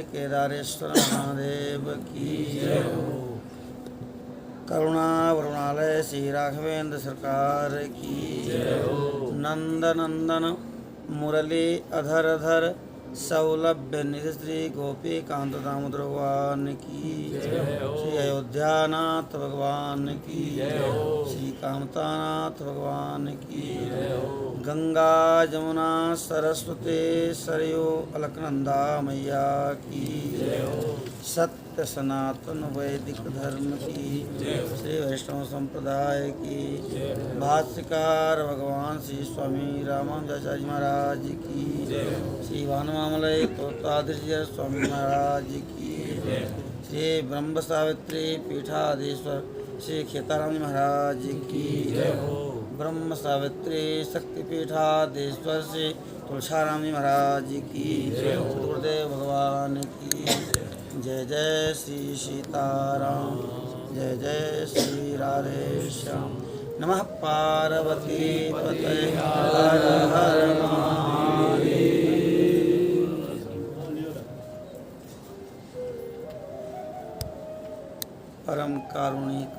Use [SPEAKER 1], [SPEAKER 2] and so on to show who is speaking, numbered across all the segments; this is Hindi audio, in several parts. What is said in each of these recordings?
[SPEAKER 1] केदारेश्वर महादेव की जय हो। करुणा वरुणालय श्री राघवेंद्र सरकार की जय हो। नंद नंदन मुरली अधर अधर सौलभ्य निधि श्री गोपी कांत दामोदर भगवान की जय हो। श्री अयोध्यानाथ भगवान की जय हो। श्री कामतानाथ भगवान की जय हो। गंगा जमुना सरस्वती सरयू अलकनंदा मैया की जय हो। सत्य सनातन वैदिक धर्म की जय हो। श्री वैष्णव संप्रदाय की जय हो। भाष्यकार भगवान श्री स्वामी रामानुजाचार्य महाराज की जय हो। श्री भानुमामलय तोताद्रिजय स्वामी महाराज की जय हो। श्री ब्रह्म सावित्री पीठाधीश्वर श्री खेताराम महाराज की जय हो। ब्रह्म सावित्री शक्तिपीठाधीश्वर श्री तुलसाराम जी महाराज की जय हो। गुरुदेव भगवान की जय। जय श्री सीताराम, जय जय श्री राधे श्याम। नमः पार्वती पतये हर हर महादेव। परम कारुणिक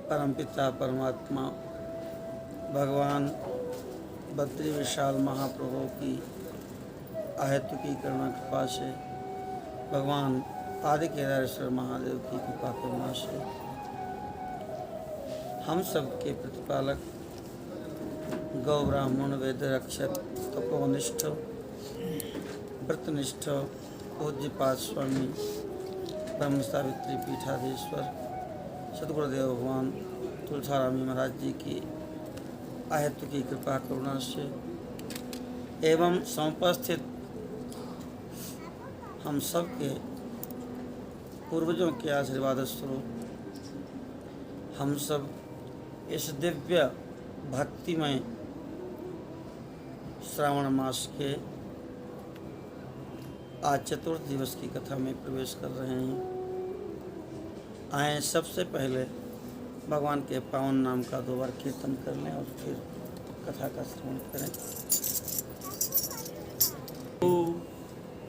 [SPEAKER 1] परमपिता परमात्मा भगवान बद्री विशाल महाप्रभु की अहेतु की करुणा कृपा से, भगवान आदि केदारेश्वर महादेव की कृपा करुणा से हम सब के प्रतिपालक गौ ब्राह्मण वेद रक्षक तपोनिष्ठ व्रतनिष्ठ पूज्यपाद स्वामी ब्रह्म सावित्री पीठाधीश्वर सद्गुरुदेव भगवान तुलसारामी महाराज जी की अहेतु की कृपा करुणा से एवं समुपस्थित हम सब के पूर्वजों के आशीर्वाद स्वरूप हम सब इस दिव्य भक्तिमय श्रावण मास के आज चतुर्थ दिवस की कथा में प्रवेश कर रहे हैं। आए सबसे पहले भगवान के पावन नाम का 2 बार कीर्तन कर लें और फिर कथा का श्रवण करें।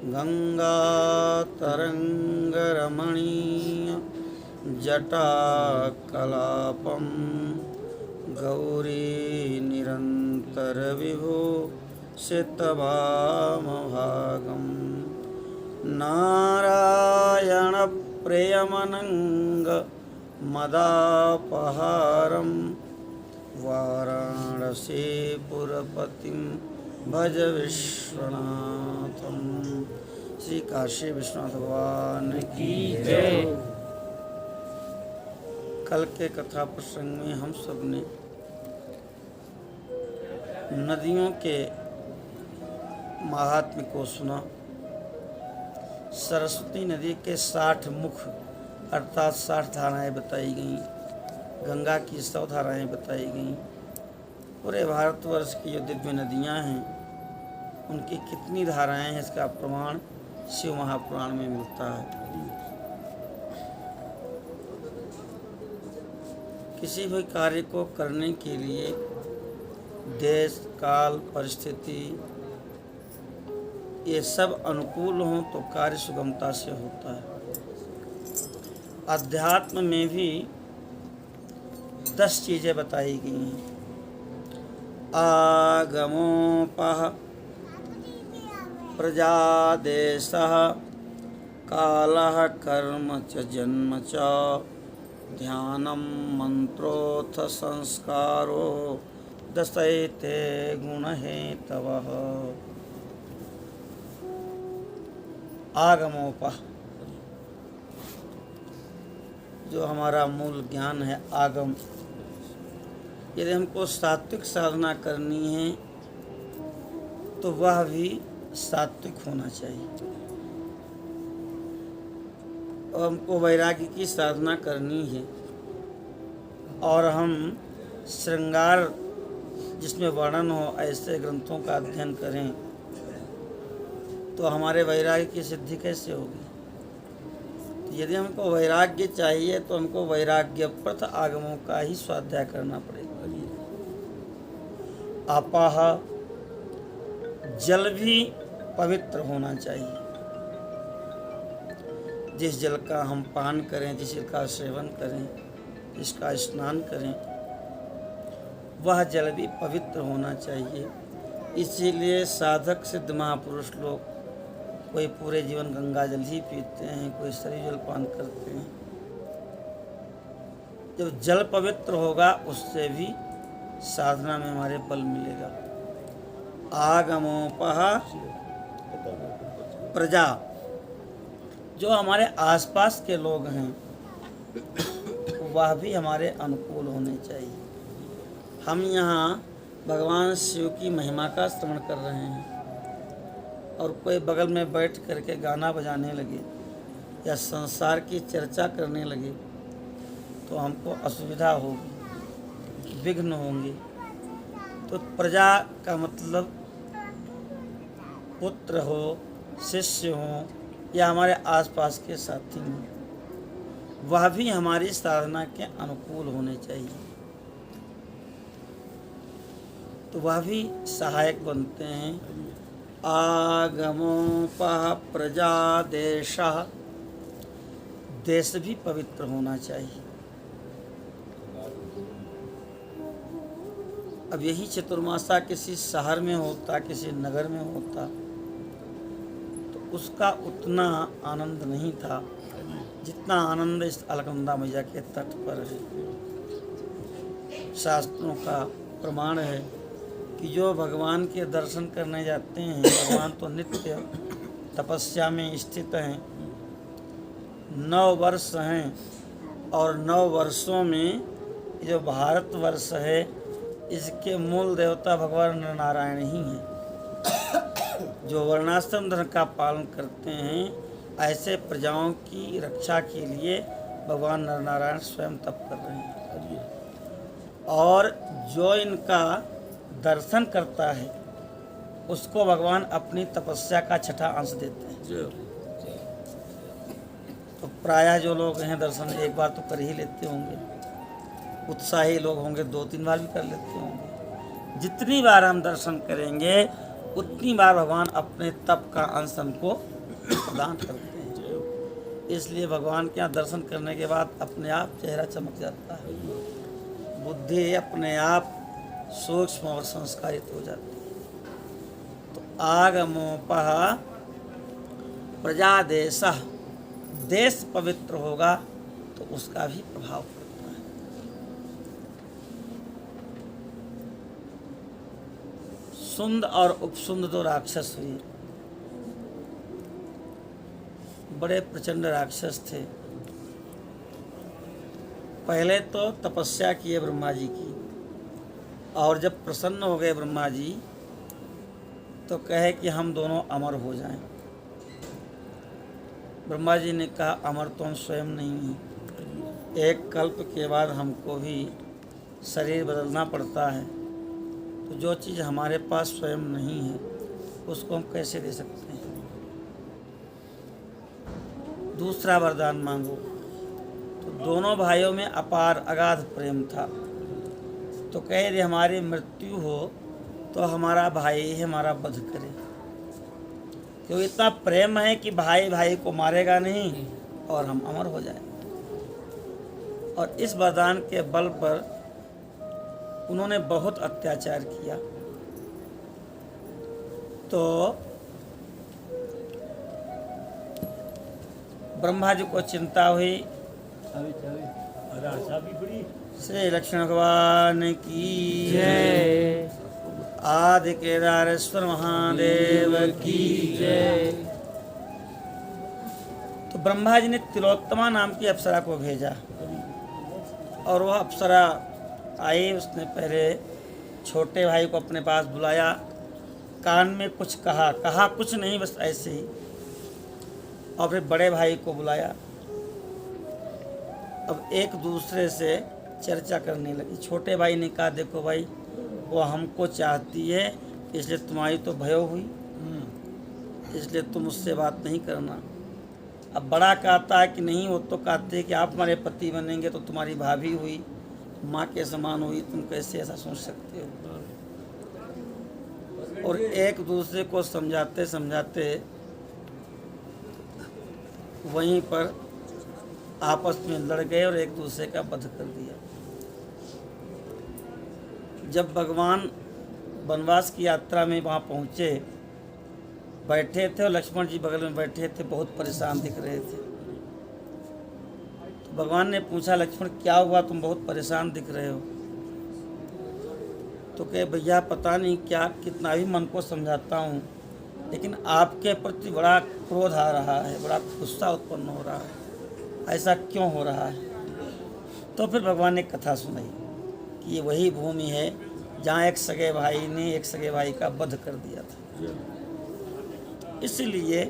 [SPEAKER 1] गंगा तरंग रमणीय जटा कलापम गौरी निरंतर विभो सितभाम भागम नारायण प्रेयमनंग मदापहारम वाराणसी पुरपतिम भज विश्वनाथम। श्री काशी विश्वनाथ भगवान की जय। कल के कथा प्रसंग में हम सब ने नदियों के महात्म्य को सुना। सरस्वती नदी के 60 मुख अर्थात 60 धाराएँ बताई गईं। गंगा की 100 धाराएँ बताई गईं। पूरे भारतवर्ष की जो दिव्य नदियाँ हैं उनकी कितनी धाराएँ हैं इसका प्रमाण शिव महापुराण में मिलता है। किसी भी कार्य को करने के लिए देश काल परिस्थिति ये सब अनुकूल हों तो कार्य सुगमता से होता है। अध्यात्म में भी 10 चीज़ें बताई गई हैं। आगमोपह प्रजादेशः कालः कर्म च जन्म च ध्यानम मंत्रोऽथ संस्कारो दशैते गुणहेतवः। आगमोपह जो हमारा मूल ज्ञान है आगम, यदि हमको सात्विक साधना करनी है तो वह भी सात्विक होना चाहिए। और हमको वैराग्य की साधना करनी है और हम श्रृंगार जिसमें वर्णन हो ऐसे ग्रंथों का अध्ययन करें तो हमारे वैराग्य की सिद्धि कैसे होगी। यदि हमको वैराग्य चाहिए तो हमको वैराग्यप्रत आगमों का ही स्वाध्याय करना पड़ेगा। अपाह, जल भी पवित्र होना चाहिए। जिस जल का हम पान करें, जिस जल का सेवन करें, जिसका स्नान करें, वह जल भी पवित्र होना चाहिए। इसीलिए साधक सिद्ध महापुरुष लोग कोई पूरे जीवन गंगा जल ही पीते हैं, कोई सरयू जल पान करते हैं। जब जल पवित्र होगा उससे भी साधना में हमारे बल मिलेगा। आगमोपह प्रजा, जो हमारे आसपास के लोग हैं वह भी हमारे अनुकूल होने चाहिए। हम यहाँ भगवान शिव की महिमा का श्रवण कर रहे हैं और कोई बगल में बैठ करके गाना बजाने लगे या संसार की चर्चा करने लगे तो हमको असुविधा होगी, विघ्न होंगे। तो प्रजा का मतलब पुत्र हो, शिष्य हो या हमारे आसपास के साथी हों, वह भी हमारी साधना के अनुकूल होने चाहिए, तो वह भी सहायक बनते हैं। आगमोपह प्रजा देशः, देश भी पवित्र होना चाहिए। अब यही चतुर्मासा किसी शहर में होता, किसी नगर में होता तो उसका उतना आनंद नहीं था जितना आनंद इस अलकनंदा मैया के तट पर है। शास्त्रों का प्रमाण है कि जो भगवान के दर्शन करने जाते हैं, भगवान तो नित्य तपस्या में स्थित हैं, 9 वर्ष हैं और 9 वर्षों में जो भारतवर्ष है इसके मूल देवता भगवान नारायण ही हैं। जो वर्णाश्रम धर्म का पालन करते हैं, ऐसे प्रजाओं की रक्षा के लिए भगवान नारायण स्वयं तप कर रहे हैं। और जो इनका दर्शन करता है उसको भगवान अपनी तपस्या का छठा अंश देते हैं। तो प्रायः जो लोग हैं दर्शन एक बार तो कर ही लेते होंगे, उत्साही लोग होंगे 2-3 बार भी कर लेते होंगे। जितनी बार हम दर्शन करेंगे उतनी बार भगवान अपने तप का अंश हमको प्रदान करते हैं। इसलिए भगवान के यहाँ दर्शन करने के बाद अपने आप चेहरा चमक जाता है, बुद्धि अपने आप सूक्ष्म और संस्कारित हो जाती है। तो आगमोपह प्रजा देशः, देश पवित्र होगा तो उसका भी प्रभाव पड़ता है। सुंद और उपसुंद 2 राक्षस हुए, बड़े प्रचंड राक्षस थे। पहले तो तपस्या किए ब्रह्मा जी की, और जब प्रसन्न हो गए ब्रह्मा जी तो कहे कि हम दोनों अमर हो जाएं। ब्रह्मा जी ने कहा अमर तो हम स्वयं नहीं हैं, एक कल्प के बाद हमको भी शरीर बदलना पड़ता है, तो जो चीज़ हमारे पास स्वयं नहीं है उसको हम कैसे दे सकते हैं। दूसरा वरदान मांगो। तो दोनों भाइयों में अपार अगाध प्रेम था, तो कहे यदि हमारी मृत्यु हो तो हमारा भाई ही हमारा वध करे, क्योंकि इतना प्रेम है कि भाई भाई को मारेगा नहीं और हम अमर हो जाए। और इस वरदान के बल पर उन्होंने बहुत अत्याचार किया। तो ब्रह्मा जी को चिंता हुई। श्री लक्ष्मण भगवान की जय। आदि केदारेश्वर महादेव की जय। तो ब्रह्मा जी ने तिलोत्तमा नाम की अप्सरा को भेजा और वह अप्सरा आई। उसने पहले छोटे भाई को अपने पास बुलाया, कान में कुछ कहा कुछ नहीं, बस ऐसे ही। और फिर बड़े भाई को बुलाया। अब एक दूसरे से चर्चा करने लगी। छोटे भाई ने कहा देखो भाई, वो हमको चाहती है, इसलिए तुम्हारी तो भयो हुई, इसलिए तुम उससे बात नहीं करना। अब बड़ा कहता है कि नहीं, वो तो कहते हैं कि आप हमारे पति बनेंगे तो तुम्हारी भाभी हुई, माँ के समान हुई, तुम कैसे ऐसा सोच सकते हो। और एक दूसरे को समझाते समझाते वहीं पर आपस में लड़ गए और एक दूसरे का वध कर दिया। जब भगवान वनवास की यात्रा में वहाँ पहुँचे, बैठे थे और लक्ष्मण जी बगल में बैठे थे, बहुत परेशान दिख रहे थे। तो भगवान ने पूछा, लक्ष्मण क्या हुआ, तुम बहुत परेशान दिख रहे हो। तो कहे, भैया पता नहीं क्या, कितना भी मन को समझाता हूँ लेकिन आपके प्रति बड़ा क्रोध आ रहा है, बड़ा गुस्सा उत्पन्न हो रहा है, ऐसा क्यों हो रहा है। तो फिर भगवान ने कथा सुनाई कि ये वही भूमि है जहाँ एक सगे भाई ने एक सगे भाई का वध कर दिया था। इसलिए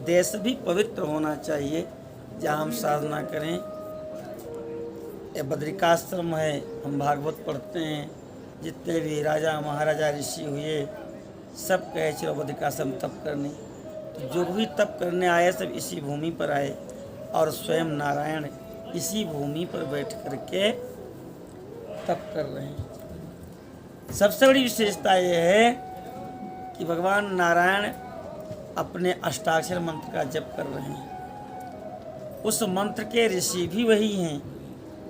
[SPEAKER 1] देश भी पवित्र होना चाहिए जहाँ हम साधना करें। ये बद्रिकाश्रम है, हम भागवत पढ़ते हैं, जितने भी राजा महाराजा ऋषि हुए सब कहे चलो बद्रिकाश्रम तप करने। तो जो भी तप करने आए सब इसी भूमि पर आए और स्वयं नारायण इसी भूमि पर बैठ करके तप कर रहे हैं। सबसे बड़ी विशेषता ये है कि भगवान नारायण अपने अष्टाक्षर मंत्र का जप कर रहे हैं। उस मंत्र के ऋषि भी वही हैं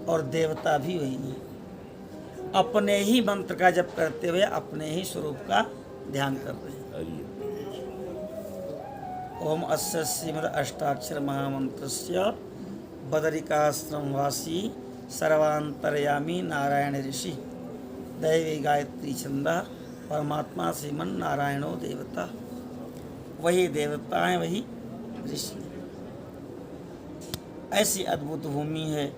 [SPEAKER 1] और देवता भी वही हैं। अपने ही मंत्र का जप करते हुए अपने ही स्वरूप का ध्यान कर रहे हैं। ओम अस्य श्रीमद् अष्टाक्षर महामंत्रस्य बदरिकाश्रम वासी सर्वांतरयामी नारायण ऋषि दैवी गायत्री छंदा परमात्मा श्रीमन नारायणो देवता। वही देवता है, वही ऋषि। ऐसी अद्भुत भूमि है।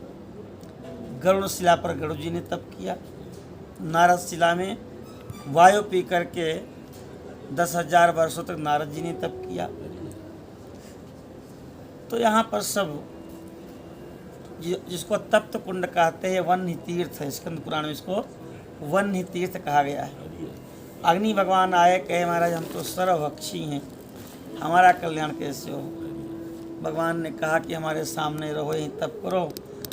[SPEAKER 1] गरुड़ शिला पर गरुड़ जी ने तप किया। नारद शिला में वायु पी करके 10,000 वर्षों तक नारद जी ने तप किया। तो यहाँ पर सब जिसको तप्त कुंड कहते हैं, वन्य तीर्थ है। स्कंद पुराण में इसको वन्य तीर्थ कहा गया है। अग्नि भगवान आए, कहे महाराज हम तो सर्वभक्षी हैं, हमारा कल्याण कैसे हो। भगवान ने कहा कि हमारे सामने रहो, यहीं तप करो,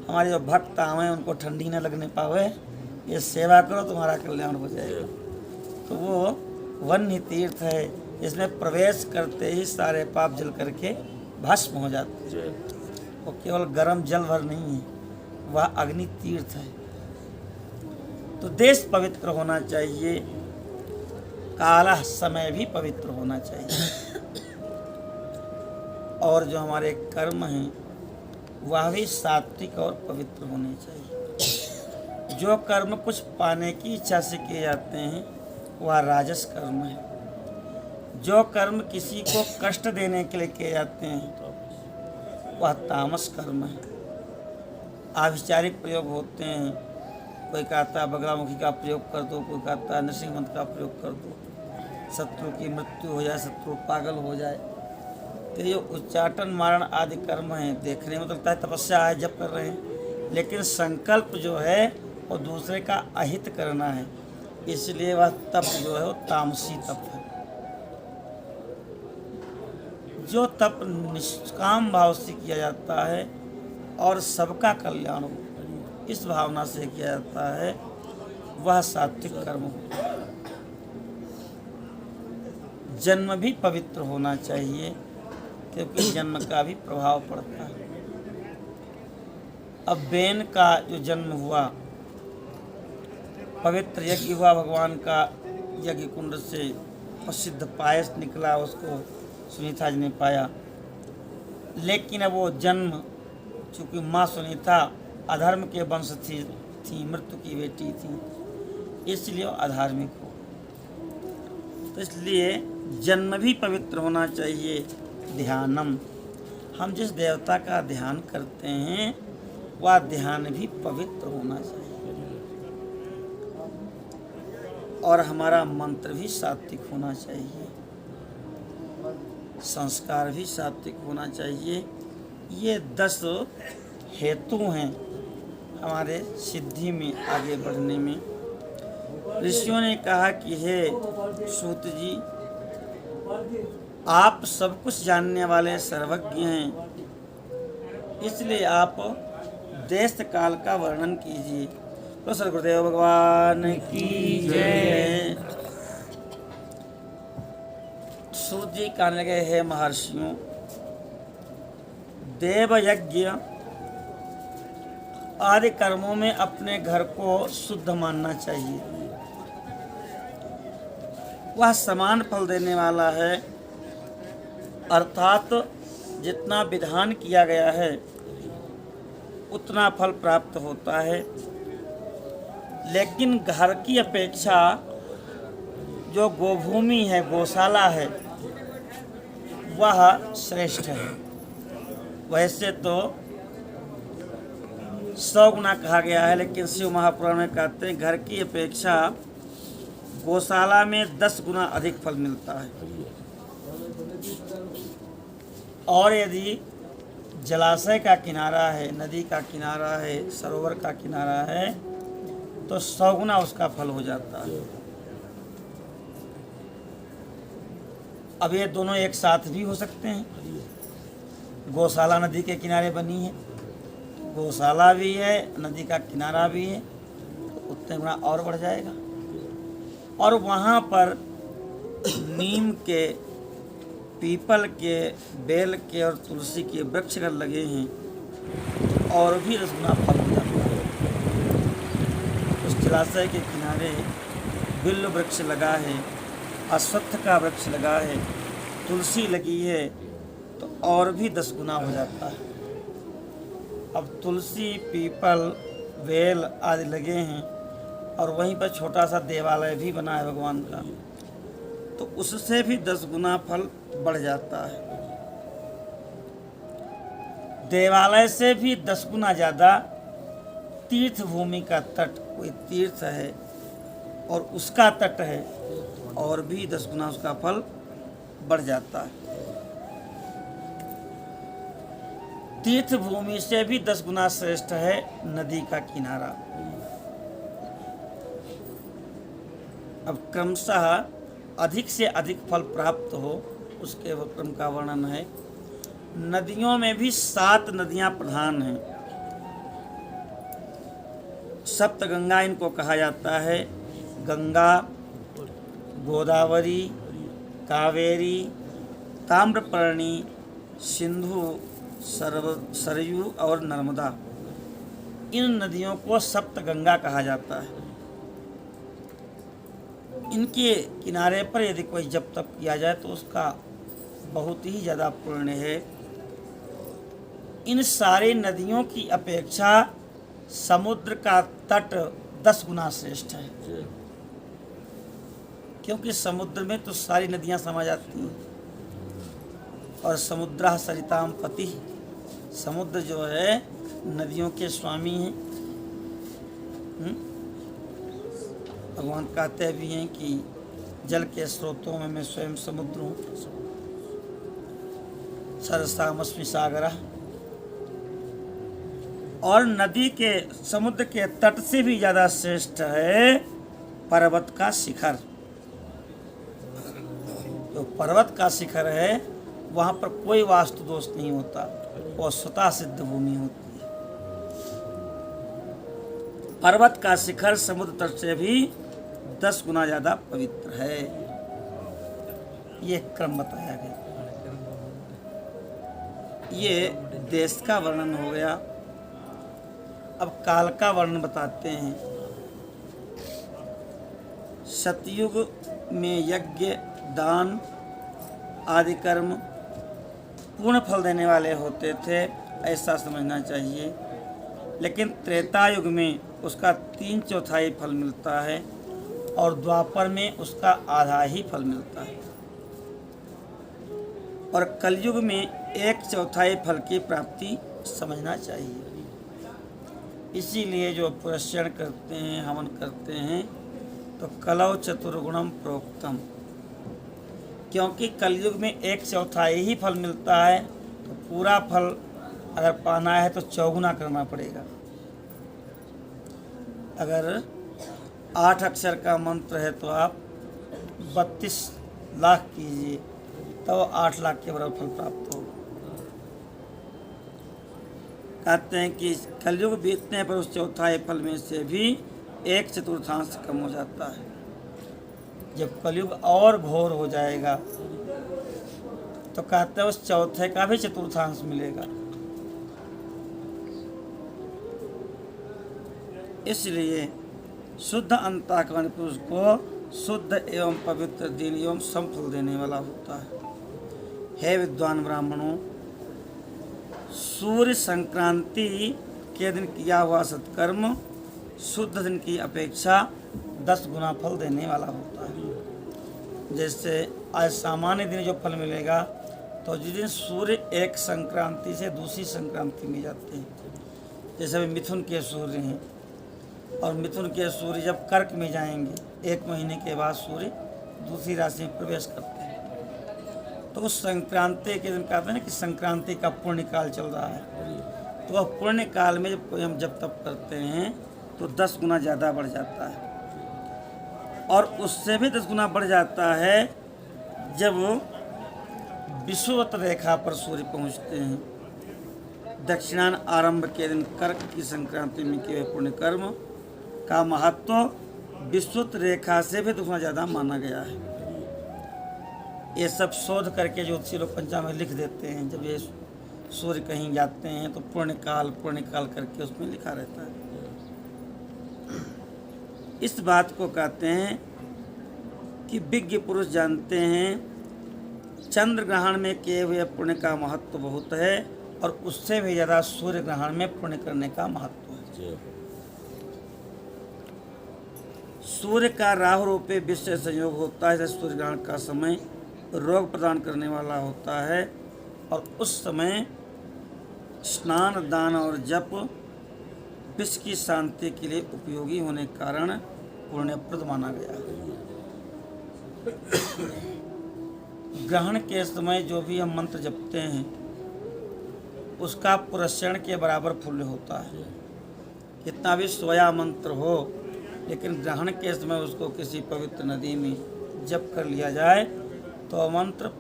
[SPEAKER 1] हमारे जो भक्त आवे उनको ठंडी न लगने पावे, ये सेवा करो, तुम्हारा कल्याण हो जाएगा। तो वो वन्य तीर्थ है, इसमें प्रवेश करते ही सारे पाप जल करके भस्म हो जाते हैं। वो केवल गर्म जल भर नहीं है, वह अग्नि तीर्थ है। तो देश पवित्र होना चाहिए, काला समय भी पवित्र होना चाहिए, और जो हमारे कर्म हैं वह भी सात्विक और पवित्र होने चाहिए। जो कर्म कुछ पाने की इच्छा से किए जाते हैं वह राजस कर्म है। जो कर्म किसी को कष्ट देने के लिए किए जाते हैं वह तामस कर्म है। आविचारिक प्रयोग होते हैं, कोई कहता है बगलामुखी का प्रयोग कर दो, कोई कहता है नरसिंह मंत्र का प्रयोग कर दो, शत्रु की मृत्यु हो जाए, शत्रु पागल हो जाए। तो ये उच्चाटन मारण आदि कर्म हैं, देखने में तो लगता है तपस्या है, जप कर रहे हैं, लेकिन संकल्प जो है वो दूसरे का अहित करना है। इसलिए वह तप जो है वो तामसी तप है। जो तप निष्काम भाव से किया जाता है और सबका कल्याण हो, इस भावना से किया जाता है, वह सात्विक कर्म हो। जन्म भी पवित्र होना चाहिए, क्योंकि जन्म का भी प्रभाव पड़ता है। अब बेन का जो जन्म हुआ, पवित्र यज्ञ हुआ, भगवान का यज्ञ कुंड से प्रसिद्ध पायस निकला, उसको सुनीता जी ने पाया। लेकिन अब वो जन्म, चूँकि माँ सुनीता अधर्म के वंश थी, मृत्यु की बेटी थी, इसलिए वो अधार्मिक हो। तो इसलिए जन्म भी पवित्र होना चाहिए। ध्यानम, हम जिस देवता का ध्यान करते हैं वह ध्यान भी पवित्र होना चाहिए, और हमारा मंत्र भी सात्विक होना चाहिए, संस्कार भी सात्विक होना चाहिए। ये 10 हेतु हैं हमारे सिद्धि में आगे बढ़ने में। ऋषियों ने कहा कि हे सूत जी, आप सब कुछ जानने वाले सर्वज्ञ हैं, इसलिए आप देश काल का वर्णन कीजिए। तो सर गुरुदेव भगवान की जय। सूत जी कहने लगे, हे महर्षियों, देव यज्ञ आदि कर्मों में अपने घर को शुद्ध मानना चाहिए। वह समान फल देने वाला है, अर्थात जितना विधान किया गया है उतना फल प्राप्त होता है। लेकिन घर की अपेक्षा जो गोभूमि है, गौशाला है, वह श्रेष्ठ है। वैसे तो 100 गुना कहा गया है, लेकिन शिव महापुराण में कहते हैं घर की अपेक्षा गौशाला में 10 गुना अधिक फल मिलता है। और यदि जलाशय का किनारा है, नदी का किनारा है, सरोवर का किनारा है, तो 100 गुना उसका फल हो जाता है। अब ये दोनों एक साथ भी हो सकते हैं। गौशाला नदी के किनारे बनी है, गौशाला भी है, नदी का किनारा भी है, तो उतने गुना और बढ़ जाएगा। और वहाँ पर नीम के, पीपल के, बेल के और तुलसी के वृक्ष अगर लगे हैं तो और भी 10 गुना फल हो जाता है। उस जलाशय के किनारे बिल्व वृक्ष लगा है, अश्वत्थ का वृक्ष लगा है, तुलसी लगी है, तो और भी 10 गुना हो जाता है। अब तुलसी, पीपल, बेल आदि लगे हैं और वहीं पर छोटा सा देवालय भी बना है भगवान का, तो उससे भी 10 गुना फल बढ़ जाता है। देवालय से भी 10 गुना ज़्यादा तीर्थ भूमि का तट, कोई तीर्थ है और उसका तट है, और भी 10 गुना उसका फल बढ़ जाता है। तीर्थ भूमि से भी 10 गुना श्रेष्ठ है नदी का किनारा। अब क्रमशः अधिक से अधिक फल प्राप्त हो उसके क्रम का वर्णन है। नदियों में भी 7 नदियां प्रधान हैं। सप्तगंगा इनको कहा जाता है। गंगा, गोदावरी, कावेरी, ताम्रपर्णी, सिंधु, सरयू और नर्मदा, इन नदियों को सप्तगंगा कहा जाता है। इनके किनारे पर यदि कोई जप तप किया जाए तो उसका बहुत ही ज़्यादा पुण्य है। इन सारी नदियों की अपेक्षा समुद्र का तट 10 गुना श्रेष्ठ है, क्योंकि समुद्र में तो सारी नदियां समा जाती हैं। और समुद्र सरिताम पति, समुद्र जो है नदियों के स्वामी हैं। भगवान कहते भी हैं कि जल के स्रोतों में मैं स्वयं समुद्र हूँ, सरसामस्मि सागरः। और नदी के, समुद्र के तट से भी ज़्यादा श्रेष्ठ है पर्वत का शिखर। जो पर्वत का शिखर है वहाँ पर कोई वास्तु दोष नहीं होता, वो स्वतः सिद्ध भूमि होती है। पर्वत का शिखर समुद्र तट से भी 10 गुना ज़्यादा पवित्र है। ये क्रम बताया गया। ये देश का वर्णन हो गया। अब काल का वर्णन बताते हैं। सतयुग में यज्ञ, दान आदि कर्म पूर्ण फल देने वाले होते थे, ऐसा समझना चाहिए। लेकिन त्रेता युग में उसका 3/4 फल मिलता है और द्वापर में उसका आधा ही फल मिलता है, और कलयुग में 1/4 फल की प्राप्ति समझना चाहिए। इसीलिए जो पुरस्चरण करते हैं, हवन करते हैं, तो कलौ चतुर्गुणम प्रोक्तम, क्योंकि कलयुग में 1/4 ही फल मिलता है, तो पूरा फल अगर पाना है तो 4 गुना करना पड़ेगा। अगर 8 अक्षर का मंत्र है तो आप 32 लाख कीजिए, तो 8 लाख के बराबर फल प्राप्त होगा। कहते हैं कि कलयुग बीतने पर उस चौथाई फल में से भी 1/4 कम हो जाता है। जब कलयुग और घोर हो जाएगा तो कहते हैं उस चौथे का भी 1/4 मिलेगा। इसलिए शुद्ध अंतःकरण पुरुष को शुद्ध एवं पवित्र दिन एवं समफल देने वाला होता है। हे विद्वान ब्राह्मणों, सूर्य संक्रांति के दिन किया हुआ सत्कर्म शुद्ध दिन की अपेक्षा 10 गुना फल देने वाला होता है। जैसे आज सामान्य दिन जो फल मिलेगा, तो जिस दिन सूर्य एक संक्रांति से दूसरी संक्रांति में जाते हैं, जैसे अभी मिथुन के सूर्य हैं और मिथुन के सूर्य जब कर्क में जाएंगे 1 महीने के बाद सूर्य दूसरी राशि में प्रवेश करते हैं, तो उस संक्रांति के दिन कहते हैं कि संक्रांति का पुण्य काल चल रहा है। तो वह पुण्य काल में जब कोई हम जब तप करते हैं तो 10 गुना ज़्यादा बढ़ जाता है। और उससे भी 10 गुना बढ़ जाता है जब विषुवत रेखा पर सूर्य पहुँचते हैं। दक्षिणायन आरंभ के दिन कर्क की संक्रांति में किए पुण्य कर्म का महत्व विषुवत रेखा से भी 2 गुना ज़्यादा माना गया है। ये सब शोध करके ज्योतिषी लोग पंचांग में लिख देते हैं। जब ये सूर्य कहीं जाते हैं तो पुण्य काल करके उसमें लिखा रहता है। इस बात को कहते हैं कि विज्ञ पुरुष जानते हैं चंद्र ग्रहण में किए हुए पुण्य का महत्व बहुत है और उससे भी ज़्यादा सूर्य ग्रहण में पुण्य करने का महत्व है। सूर्य का राहु रूपे विष से संयोग होता है। सूर्य ग्रहण का समय रोग प्रदान करने वाला होता है और उस समय स्नान, दान और जप विष की शांति के लिए उपयोगी होने के कारण पुण्यप्रद माना गया। ग्रहण के समय जो भी हम मंत्र जपते हैं उसका पुरस्चरण के बराबर पुण्य होता है। कितना भी सोया मंत्र हो, लेकिन ग्रहण के समय उसको किसी पवित्र नदी में जप कर लिया जाए तो मंत्र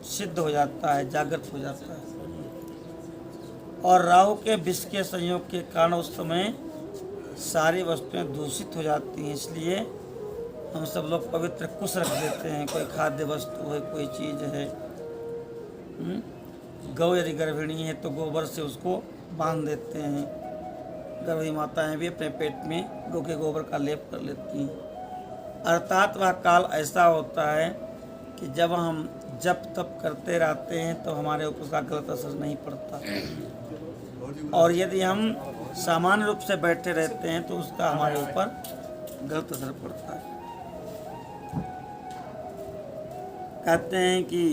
[SPEAKER 1] सिद्ध हो जाता है, जागृत हो जाता है। और राहु के विष के संयोग के कारण उस समय सारी वस्तुएं दूषित हो जाती हैं। इसलिए हम सब लोग पवित्र कुश रख देते हैं। कोई खाद्य वस्तु है, कोई चीज़ है, गौ यदि गर्भिणी है तो गोबर से उसको बांध देते हैं। गर्भवती माताएं भी अपने पेट में गौ के गोबर का लेप कर लेती हैं। अर्थात वह काल ऐसा होता है कि जब हम जप तप करते रहते हैं तो हमारे ऊपर उसका गलत असर नहीं पड़ता, और यदि हम सामान्य रूप से बैठे रहते हैं तो उसका हमारे ऊपर गलत असर पड़ता है। कहते हैं कि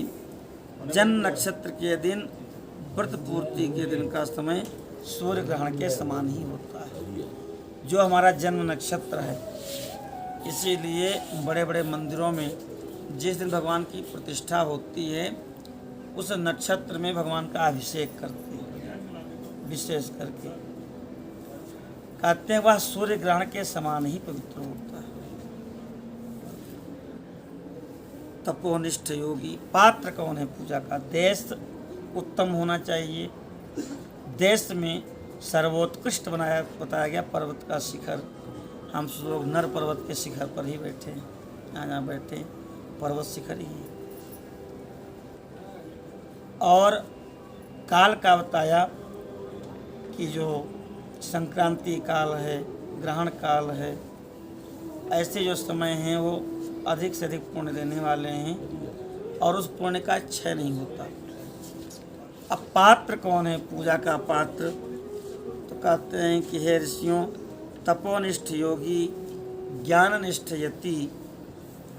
[SPEAKER 1] जन्म नक्षत्र के दिन, व्रत पूर्ति के दिन का समय सूर्य ग्रहण के समान ही होता है, जो हमारा जन्म नक्षत्र है। इसीलिए बड़े बड़े मंदिरों में जिस दिन भगवान की प्रतिष्ठा होती है उस नक्षत्र में भगवान का अभिषेक करते हैं। विशेष करके कहते हैं वह सूर्य ग्रहण के समान ही पवित्र होता है। तपोनिष्ठ योगी पात्र कौन है पूजा का? देश उत्तम होना चाहिए। देश में सर्वोत्कृष्ट बताया गया पर्वत का शिखर। हम लोग नर पर्वत के शिखर पर ही बैठे हैं। यहाँ बैठे पर्वत शिखर ही है। और काल का बताया कि जो संक्रांति काल है, ग्रहण काल है, ऐसे जो समय हैं वो अधिक से अधिक पुण्य देने वाले हैं और उस पुण्य का क्षय नहीं होता। अब पात्र कौन है पूजा का पात्र? तो कहते हैं कि हे ऋषियों, तपोनिष्ठ योगी, ज्ञाननिष्ठ यति,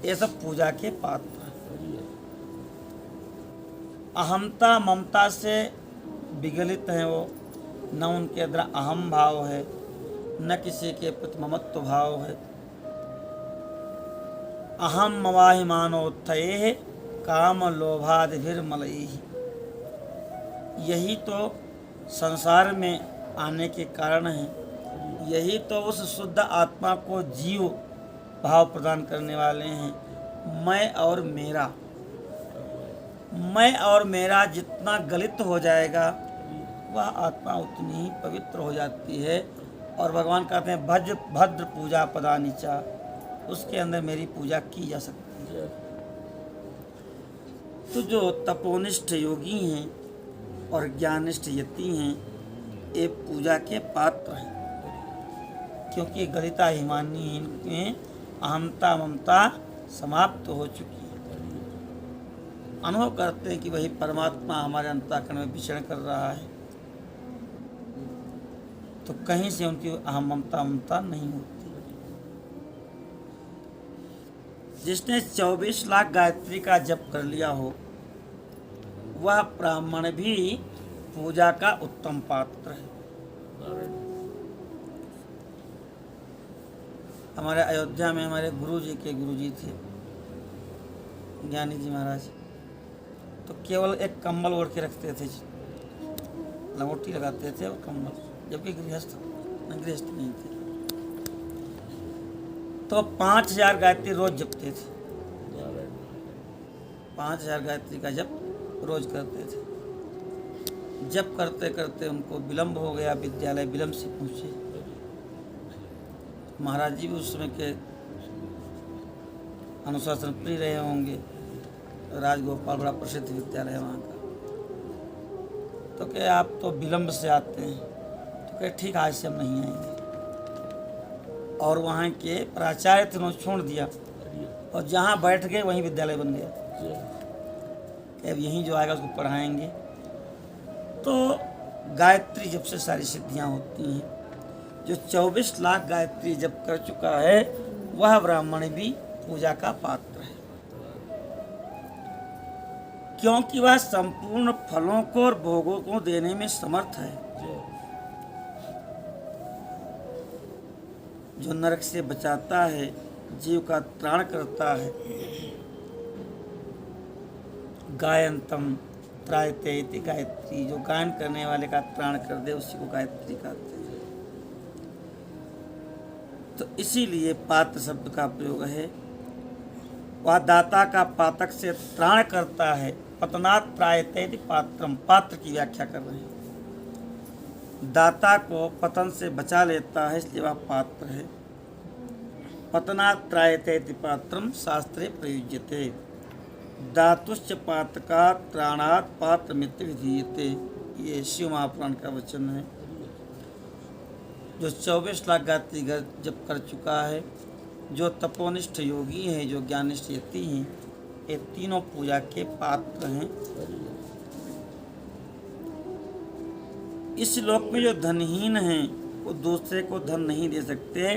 [SPEAKER 1] ये सब पूजा के पात्र हैं। अहमता ममता से विगलित हैं वो, न उनके अंदर अहम भाव है, न किसी के प्रति ममत्व भाव है। अहम मवाहिमानोत्थये काम लोभादिभिर्मलैः। यही तो संसार में आने के कारण है। यही तो उस शुद्ध आत्मा को जीव भाव प्रदान करने वाले हैं। मैं और मेरा, मैं और मेरा जितना गलित हो जाएगा वह आत्मा उतनी ही पवित्र हो जाती है। और भगवान कहते हैं भद्र पूजा पदानीचा, उसके अंदर मेरी पूजा की जा सकती है। तो जो तपोनिष्ठ योगी हैं और ज्ञानिष्ठ यति हैं, ये पूजा के पात्र हैं, क्योंकि गलिता हिमानी इनमें अहंता ममता समाप्त हो चुकी है। अनुभव करते हैं कि वही परमात्मा हमारे अंतःकरण में विचरण कर रहा है, तो कहीं से उनकी अहम ममता नहीं होती। जिसने 24 लाख गायत्री का जप कर लिया हो, वह ब्राह्मण भी पूजा का उत्तम पात्र है। हमारे अयोध्या में हमारे गुरुजी थे, ज्ञानी जी महाराज, तो केवल एक कंबल ओढ़ के रखते थे, लंगोटी लगाते थे और कंबल, जबकि गृहस्थ नहीं थे। तो 5000 गायत्री रोज जपते थे, 5000 गायत्री का जप रोज करते थे। जप करते करते उनको विलम्ब हो गया, विद्यालय विलम्ब से पहुँचे। महाराज जी भी उस समय के अनुशासन प्रिय रहे होंगे। राजगोपाल बड़ा प्रसिद्ध विद्यालय है वहाँ का। तो क्या आप तो विलम्ब से आते हैं? तो क्या ठीक, आज से हम नहीं आएंगे। और वहाँ के प्राचार्य थे, उन्होंने छोड़ दिया और जहाँ बैठ गए वहीं विद्यालय बन गया। अब यहीं जो आएगा उसको पढ़ाएंगे। तो गायत्री जप से सारी सिद्धियाँ होती हैं। जो 24 लाख गायत्री जप कर चुका है, वह ब्राह्मण भी पूजा का पात्र है, क्योंकि वह संपूर्ण फलों को और भोगों को देने में समर्थ है। जो नरक से बचाता है, जीव का त्राण करता है। गायंतम त्रायते इति गायत्री, जो गायन करने वाले का त्राण कर दे उसी को गायत्री कहते हैं। तो इसीलिए पात्र शब्द का प्रयोग है। वह दाता का पातक से त्राण करता है। पतनात् त्रायते इति पात्रम, पात्र की व्याख्या कर रहे हैं। दाता को पतन से बचा लेता है, इसलिए वह पात्र है। पतनात् त्रायते इति पात्रम शास्त्रे प्रयुज्यते। दातुश्च पातकात् त्राणात् पात्रमिति विधीयते। ये शिव महापुराण का वचन है। जो 24 लाख गायत्री जप कर चुका है, जो तपोनिष्ठ योगी हैं, जो ज्ञानिष्ठ यति हैं, ये तीनों पूजा के पात्र हैं। इस लोक में जो धनहीन हैं, वो दूसरे को धन नहीं दे सकते।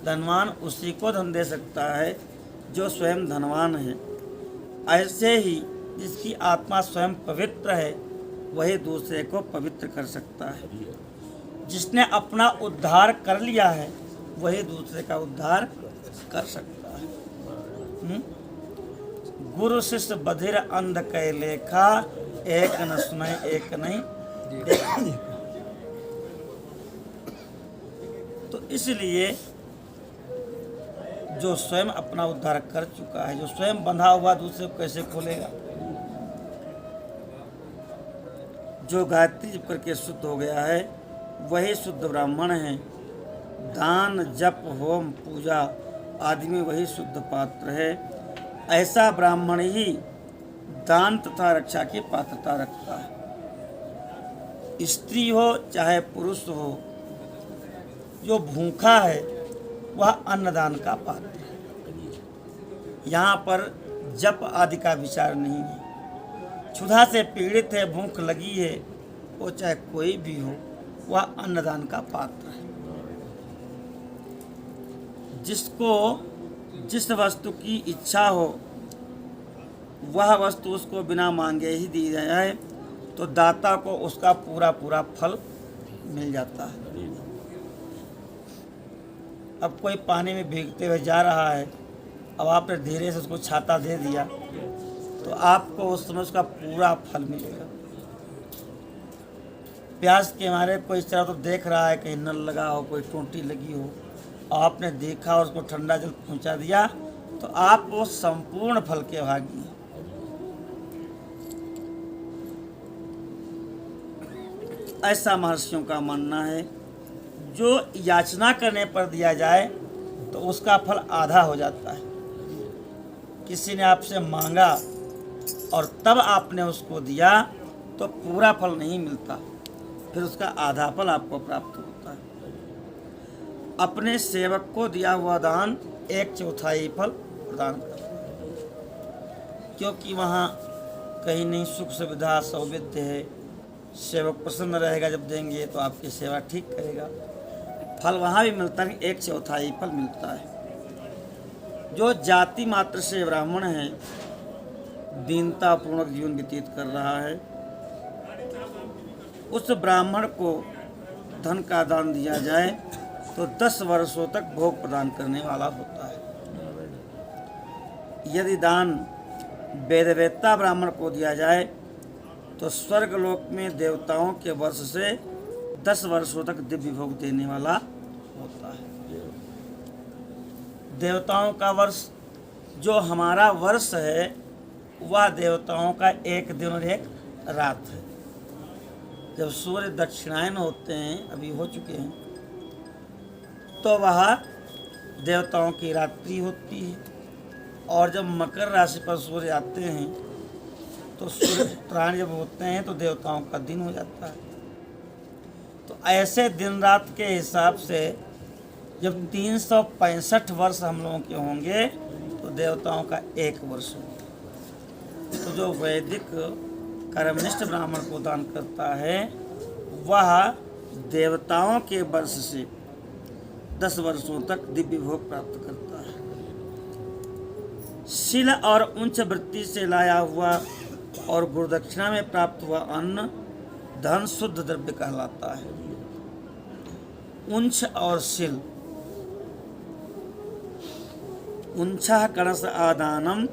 [SPEAKER 1] धनवान उसी को धन दे सकता है जो स्वयं धनवान है। ऐसे ही जिसकी आत्मा स्वयं पवित्र है, वही दूसरे को पवित्र कर सकता है। जिसने अपना उद्धार कर लिया है, वही दूसरे का उद्धार कर सकता है। गुरु शिष्य बधिर अंध कै लेखा, एक न सुने एक नहीं। तो इसलिए जो स्वयं अपना उद्धार कर चुका है, जो स्वयं बंधा हुआ दूसरे को कैसे खोलेगा? जो गायत्री जप करके शुद्ध हो गया है, वही शुद्ध ब्राह्मण है। दान जप होम पूजा आदि में वही शुद्ध पात्र है। ऐसा ब्राह्मण ही दान तथा रक्षा की पात्रता रखता है। स्त्री हो चाहे पुरुष हो, जो भूखा है वह अन्नदान का पात्र है। यहाँ पर जप आदि का विचार नहीं है। क्षुधा से पीड़ित है, भूख लगी है, वो चाहे कोई भी हो, वह अन्नदान का पात्र है। जिसको जिस वस्तु की इच्छा हो, वह वस्तु उसको बिना मांगे ही दी जाए, तो दाता को उसका पूरा पूरा फल मिल जाता है। अब कोई पानी में भीगते हुए जा रहा है, अब आपने धीरे से उसको छाता दे दिया, तो आपको उस समय उसका पूरा फल मिलेगा। प्यास के मारे कोई इस तरह तो देख रहा है, कहीं नल लगा हो, कोई टोंटी लगी हो, और आपने देखा और उसको ठंडा जल पहुंचा दिया, तो आप वो संपूर्ण फल के भागी हैं। ऐसा महर्षियों का मानना है। जो याचना करने पर दिया जाए तो उसका फल आधा हो जाता है। किसी ने आपसे मांगा और तब आपने उसको दिया तो पूरा फल नहीं मिलता, फिर उसका आधा फल आपको प्राप्त होता है। अपने सेवक को दिया हुआ दान 1/4 फल प्रदान करता है, क्योंकि वहाँ कहीं नहीं सुख सुविधा सौविध्य है। सेवक प्रसन्न रहेगा, जब देंगे तो आपकी सेवा ठीक करेगा। फल वहाँ भी मिलता है, 1/4 फल मिलता है। जो जाति मात्र से ब्राह्मण है, दीनतापूर्वक जीवन व्यतीत कर रहा है, उस ब्राह्मण को धन का दान दिया जाए तो 10 वर्षों तक भोग प्रदान करने वाला होता है। यदि दान वेदवेत्ता ब्राह्मण को दिया जाए तो स्वर्गलोक में देवताओं के वर्ष से 10 वर्षों तक दिव्य भोग देने वाला होता है। देवताओं का वर्ष, जो हमारा वर्ष है, वह देवताओं का एक दिन और एक रात है। जब सूर्य दक्षिणायन होते हैं, अभी हो चुके हैं, तो वह देवताओं की रात्रि होती है। और जब मकर राशि पर सूर्य आते हैं तो सूर्य उत्तरायण जब होते हैं तो देवताओं का दिन हो जाता है। तो ऐसे दिन रात के हिसाब से जब 365 वर्ष हम लोगों के होंगे तो देवताओं का 1 वर्ष होगा। तो जो वैदिक कर्मनिष्ठ ब्राह्मण को दान करता है वह देवताओं के वर्ष से 10 वर्षों तक दिव्य भोग प्राप्त करता है। शील और उच्च वृत्ति से लाया हुआ और गुरुदक्षिणा में प्राप्त हुआ अन्न धन शुद्ध द्रव्य कहलाता है। उंच और शील, उंचा कणस आदानम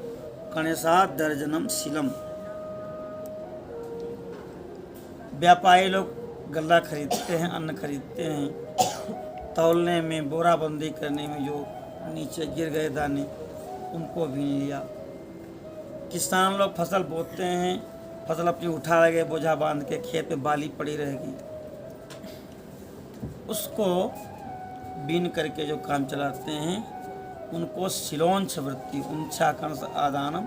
[SPEAKER 1] कणसाद दर्जनम शीलम। व्यापारी लोग गल्ला खरीदते हैं, अन्न खरीदते हैं, तौलने में, बोराबंदी करने में जो नीचे गिर गए दाने उनको भी लिया। किसान लोग फसल बोते हैं, फसल अपनी उठा लगे, बोझा बांध के खेत में बाली पड़ी रहेगी, उसको बीन करके जो काम चलाते हैं उनको शिलोंच वृत्ति, उंचा कंस आदानम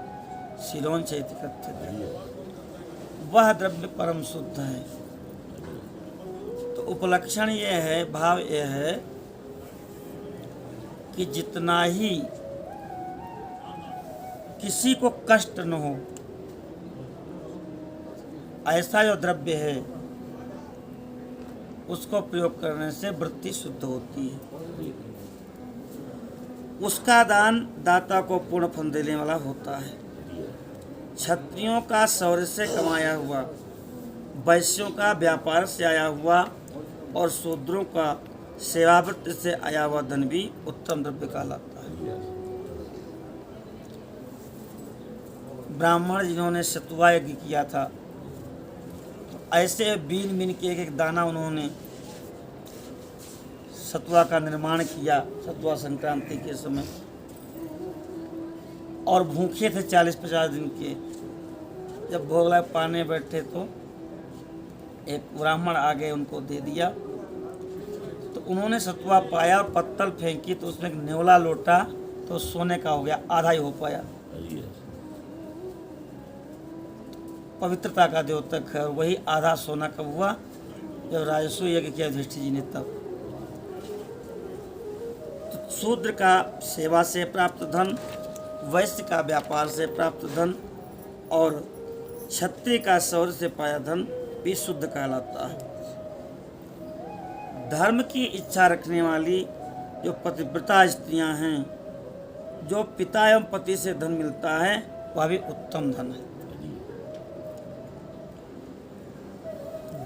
[SPEAKER 1] शिलोंच इति कथ्यते। वह द्रव्य परम शुद्ध है। तो उपलक्षण ये है, भाव ये है कि जितना ही किसी को कष्ट न हो, ऐसा जो द्रव्य है उसको प्रयोग करने से वृत्ति शुद्ध होती है। उसका दान दाता को पूर्ण फल देने वाला होता है। क्षत्रियों का शौर्य से कमाया हुआ, वैश्यों का व्यापार से आया हुआ और शूद्रों का सेवावृत्ति से आया हुआ धन भी उत्तम द्रव्य कहलाता है। ब्राह्मण जिन्होंने सतुआ यज्ञ किया था, तो ऐसे बीन बीन के एक दाना उन्होंने सतुआ का निर्माण किया सतुआ संक्रांति के समय, और भूखे थे 40-50 दिन के। जब भोग लग पाने बैठे तो एक ब्राह्मण आ गए, उनको दे दिया। तो उन्होंने सतुआ पाया और पत्तल फेंकी तो उसमें एक नेवला लोटा तो सोने का हो गया, आधा ही हो पाया। पवित्रता का द्योतक है, वही आधा सोना कब हुआ, जब राजस्व यज्ञ किया युधिष्ठिर जी ने तब। तो शूद्र का सेवा से प्राप्त धन, वैश्य का व्यापार से प्राप्त धन और क्षत्रिय का शौर्य से पाया धन भी शुद्ध कहलाता है। धर्म की इच्छा रखने वाली जो पतिव्रता स्त्रियां हैं, जो पिता एवं पति से धन मिलता है वह भी उत्तम धन है।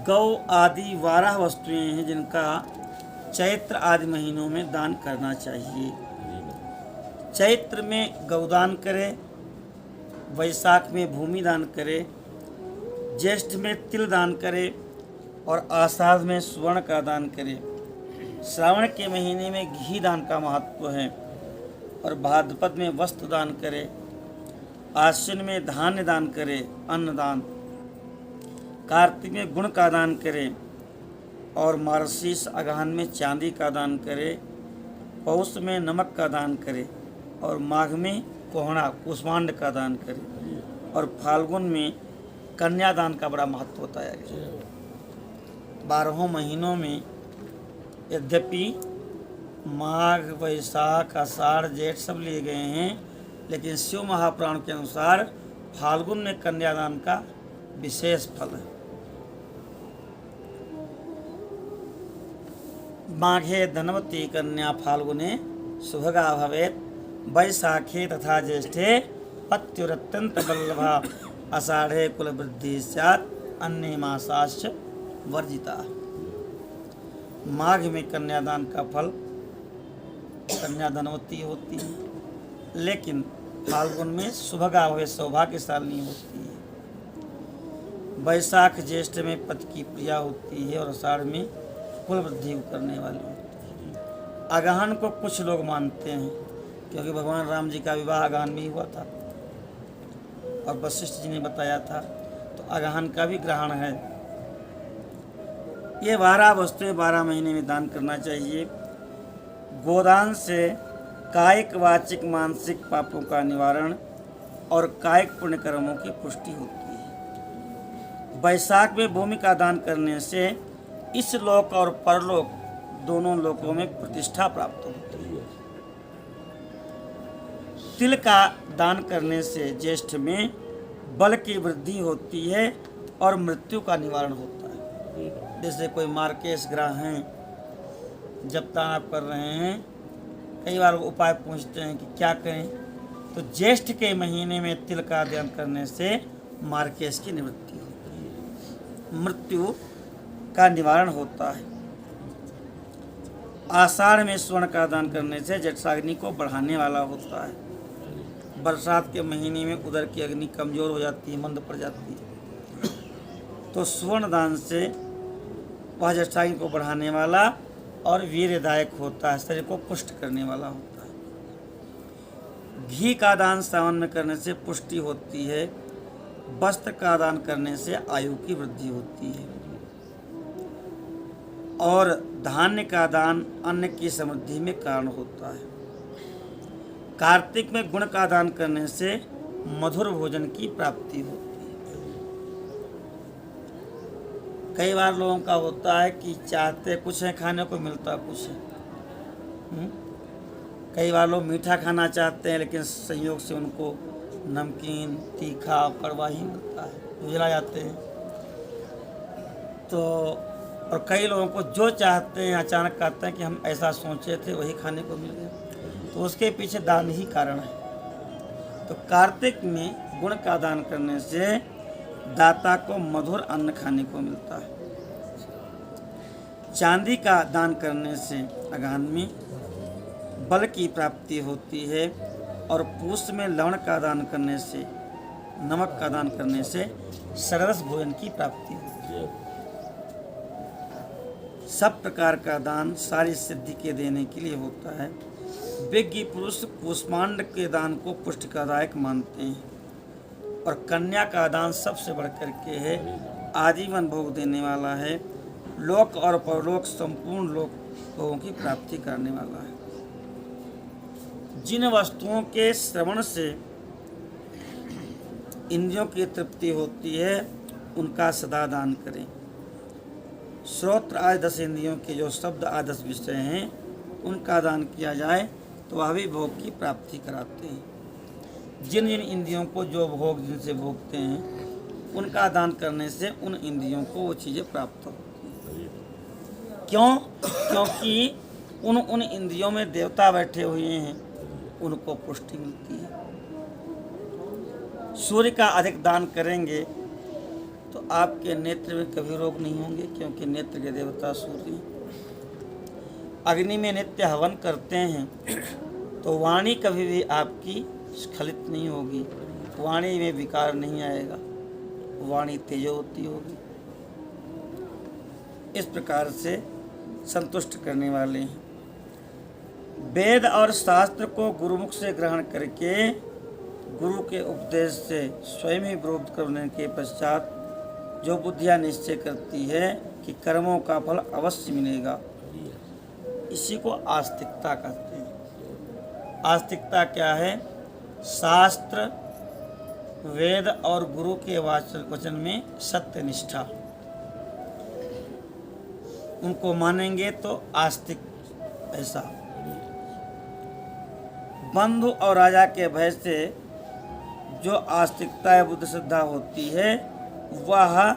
[SPEAKER 1] गौ आदि 12 वस्तुएं हैं जिनका चैत्र आदि महीनों में दान करना चाहिए। चैत्र में गौदान करें, वैशाख में भूमि दान करें, ज्येष्ठ में तिल दान करें और आषाढ़ में स्वर्ण का दान करें। श्रावण के महीने में घी दान का महत्व है और भाद्रपद में वस्त्र दान करें। आश्विन में धान्य दान करें, अन्न दान। कार्तिक में गुण का दान करें और मार्गशीर्ष अगहन में चांदी का दान करे, पौष में नमक का दान करे और माघ में कोहड़ा कुष्मांड का दान करे और फाल्गुन में कन्यादान का बड़ा महत्व बताया गया। 12 महीनों में यद्यपि माघ, वैशाख, आषाढ़, जेठ सब लिए गए हैं, लेकिन शिव महापुराण के अनुसार फाल्गुन में कन्यादान का विशेष फल है। माघे धनवती कन्या फाल्गुने सुभगा भवेत्, वैशाखे तथा ज्येष्ठे पत्युरत्यंत बल्लभा, आषाढ़े कुलवृद्धि स्यात्, अन्य मासाश्च वर्जिता। माघ में कन्यादान का फल कन्या धनवती होती है, लेकिन फाल्गुन में सुभगा भवेत् सौभाग्यशालिनी होती है। वैशाख ज्येष्ठ में पति की प्रिया होती है और आषाढ़ में कुल वृद्धि करने वाली होती है। अगहन को कुछ लोग मानते हैं क्योंकि भगवान राम जी का विवाह अगहन में ही हुआ था और वशिष्ठ जी ने बताया था, तो अगहन का भी ग्रहण है। ये 12 वस्तुएं 12 महीने में दान करना चाहिए। गोदान से कायिक, वाचिक, मानसिक पापों का निवारण और कायिक पुण्य कर्मों की पुष्टि होती है। वैशाख में भूमि का दान करने से इस लोक और परलोक दोनों लोकों में प्रतिष्ठा प्राप्त होती है। तिल का दान करने से ज्येष्ठ में बल की वृद्धि होती है और मृत्यु का निवारण होता है। जैसे कोई मार्केश ग्रह हैं, जब तक आप कर रहे हैं, कई बार उपाय पूछते हैं कि क्या करें, तो ज्येष्ठ के महीने में तिल का दान करने से मार्केश की निवृत्ति होती है, मृत्यु का निवारण होता है। आषाढ़ में स्वर्ण का दान करने से जठराग्नि को बढ़ाने वाला होता है। बरसात के महीने में उदर की अग्नि कमजोर हो जाती है, मंद पड़ जाती है, तो स्वर्ण दान से वह जठराग्नि को बढ़ाने वाला और वीर्यदायक होता है, शरीर को पुष्ट करने वाला होता है। घी का दान सावन में करने से पुष्टि होती है। वस्त्र का दान करने से आयु की वृद्धि होती है और धान्य का दान अन्न की समृद्धि में कारण होता है। कार्तिक में गुण का दान करने से मधुर भोजन की प्राप्ति होती है। कई बार लोगों का होता है कि चाहते कुछ है, खाने को मिलता कुछ है। कई बार लोग मीठा खाना चाहते हैं, लेकिन संयोग से उनको नमकीन, तीखा, कड़वा ही मिलता है, विला जाते हैं। तो और कई लोगों को जो चाहते हैं अचानक कहते हैं कि हम ऐसा सोचे थे वही खाने को मिल गया, तो उसके पीछे दान ही कारण है। तो कार्तिक में गुण का दान करने से दाता को मधुर अन्न खाने को मिलता है। चांदी का दान करने से अगहन में बल की प्राप्ति होती है और पूष में लवण का दान करने से, नमक का दान करने से सरस भोजन की प्राप्ति होती है। सब प्रकार का दान सारी सिद्धि के देने के लिए होता है। विज्ञ पुरुष कुष्मांड के दान को पुष्टिकादायक मानते हैं और कन्या का दान सबसे बढ़कर के है, आजीवन भोग देने वाला है, लोक और परलोक संपूर्ण लोगों की प्राप्ति करने वाला है। जिन वस्तुओं के श्रवण से इंद्रियों की तृप्ति होती है उनका सदा दान करें। श्रोत्र आदि 10 इंद्रियों के जो शब्द आदि 10 विषय हैं उनका दान किया जाए तो वह भी भोग की प्राप्ति कराते हैं। जिन जिन इंद्रियों को जो भोग जिनसे भोगते हैं उनका दान करने से उन इंद्रियों को वो चीज़ें प्राप्त होती हैं। क्यों? क्योंकि उन इंद्रियों में देवता बैठे हुए हैं, उनको पुष्टि मिलती है। सूर्य का अधिक दान करेंगे तो आपके नेत्र में कभी रोग नहीं होंगे, क्योंकि नेत्र के देवता सूर्य हैं। अग्नि में नित्य हवन करते हैं तो वाणी कभी भी आपकी स्खलित नहीं होगी, वाणी में विकार नहीं आएगा, वाणी तेजोवती होगी। इस प्रकार से संतुष्ट करने वाले हैं। वेद और शास्त्र को गुरुमुख से ग्रहण करके गुरु के उपदेश से स्वयं ही विरोध करने के पश्चात जो बुद्धियाँ निश्चय करती है कि कर्मों का फल अवश्य मिलेगा। इसी को आस्तिकता कहते हैं। आस्तिकता क्या है? शास्त्र, वेद और गुरु के वचन में सत्यनिष्ठा, उनको मानेंगे तो आस्तिक। ऐसा बंधु और राजा के भय से जो आस्तिकता या बुद्ध श्रद्धा होती है वह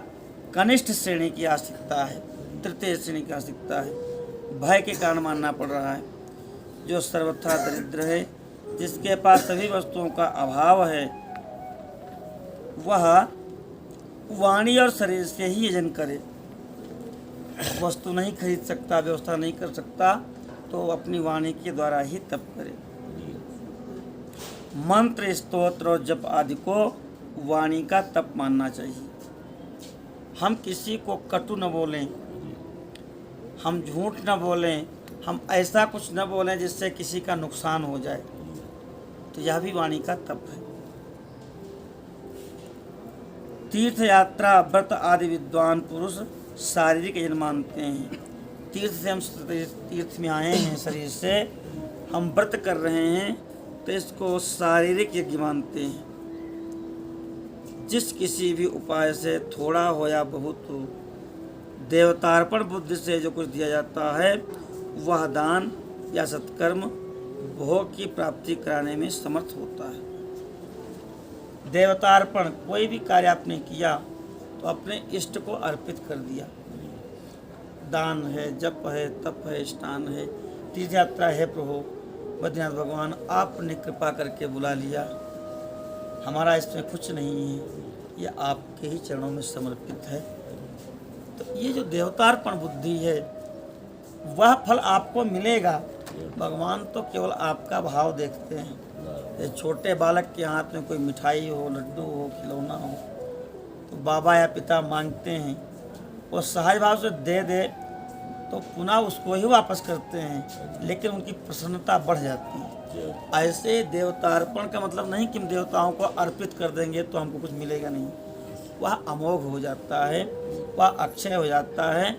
[SPEAKER 1] कनिष्ठ श्रेणी की आस्तिकता है, तृतीय श्रेणी की आस्तिकता है। भय के कारण मानना पड़ रहा है। जो सर्वथा दरिद्र है, जिसके पास सभी वस्तुओं का अभाव है, वह वाणी और शरीर से ही यजन करे। वस्तु नहीं खरीद सकता, व्यवस्था नहीं कर सकता, तो अपनी वाणी के द्वारा ही तप करे। मंत्र, स्तोत्र और जप आदि को वाणी का तप मानना चाहिए। हम किसी को कटु न बोलें, हम झूठ न बोलें, हम ऐसा कुछ न बोलें जिससे किसी का नुकसान हो जाए, तो यह भी वाणी का तप है। तीर्थ यात्रा, व्रत आदि विद्वान पुरुष शारीरिक यजन मानते हैं। तीर्थ से हम तीर्थ में आए हैं, शरीर से हम व्रत कर रहे हैं, तो इसको शारीरिक यज्ञ मानते हैं। जिस किसी भी उपाय से थोड़ा हो या बहुत हो, देवतार्पण बुद्धि से जो कुछ दिया जाता है वह दान या सत्कर्म भोग की प्राप्ति कराने में समर्थ होता है। देवतार्पण, कोई भी कार्य आपने किया तो अपने इष्ट को अर्पित कर दिया। दान है, जप है, तप है, स्नान है, तीर्थ यात्रा है। प्रभु बद्रीनाथ भगवान आपने कृपा करके बुला लिया, हमारा इसमें कुछ नहीं है, ये आपके ही चरणों में समर्पित है। तो ये जो देवतार्पण बुद्धि है वह फल आपको मिलेगा। भगवान तो केवल आपका भाव देखते हैं। ये छोटे बालक के हाथ में कोई मिठाई हो, लड्डू हो, खिलौना हो, तो बाबा या पिता मांगते हैं, वो सहज भाव से दे दे तो पुनः उसको ही वापस करते हैं, लेकिन उनकी प्रसन्नता बढ़ जाती है। ऐसे देवतार्पण का मतलब नहीं कि हम देवताओं को अर्पित कर देंगे तो हमको कुछ मिलेगा, नहीं। वह अमोघ हो जाता है, वह अक्षय हो जाता है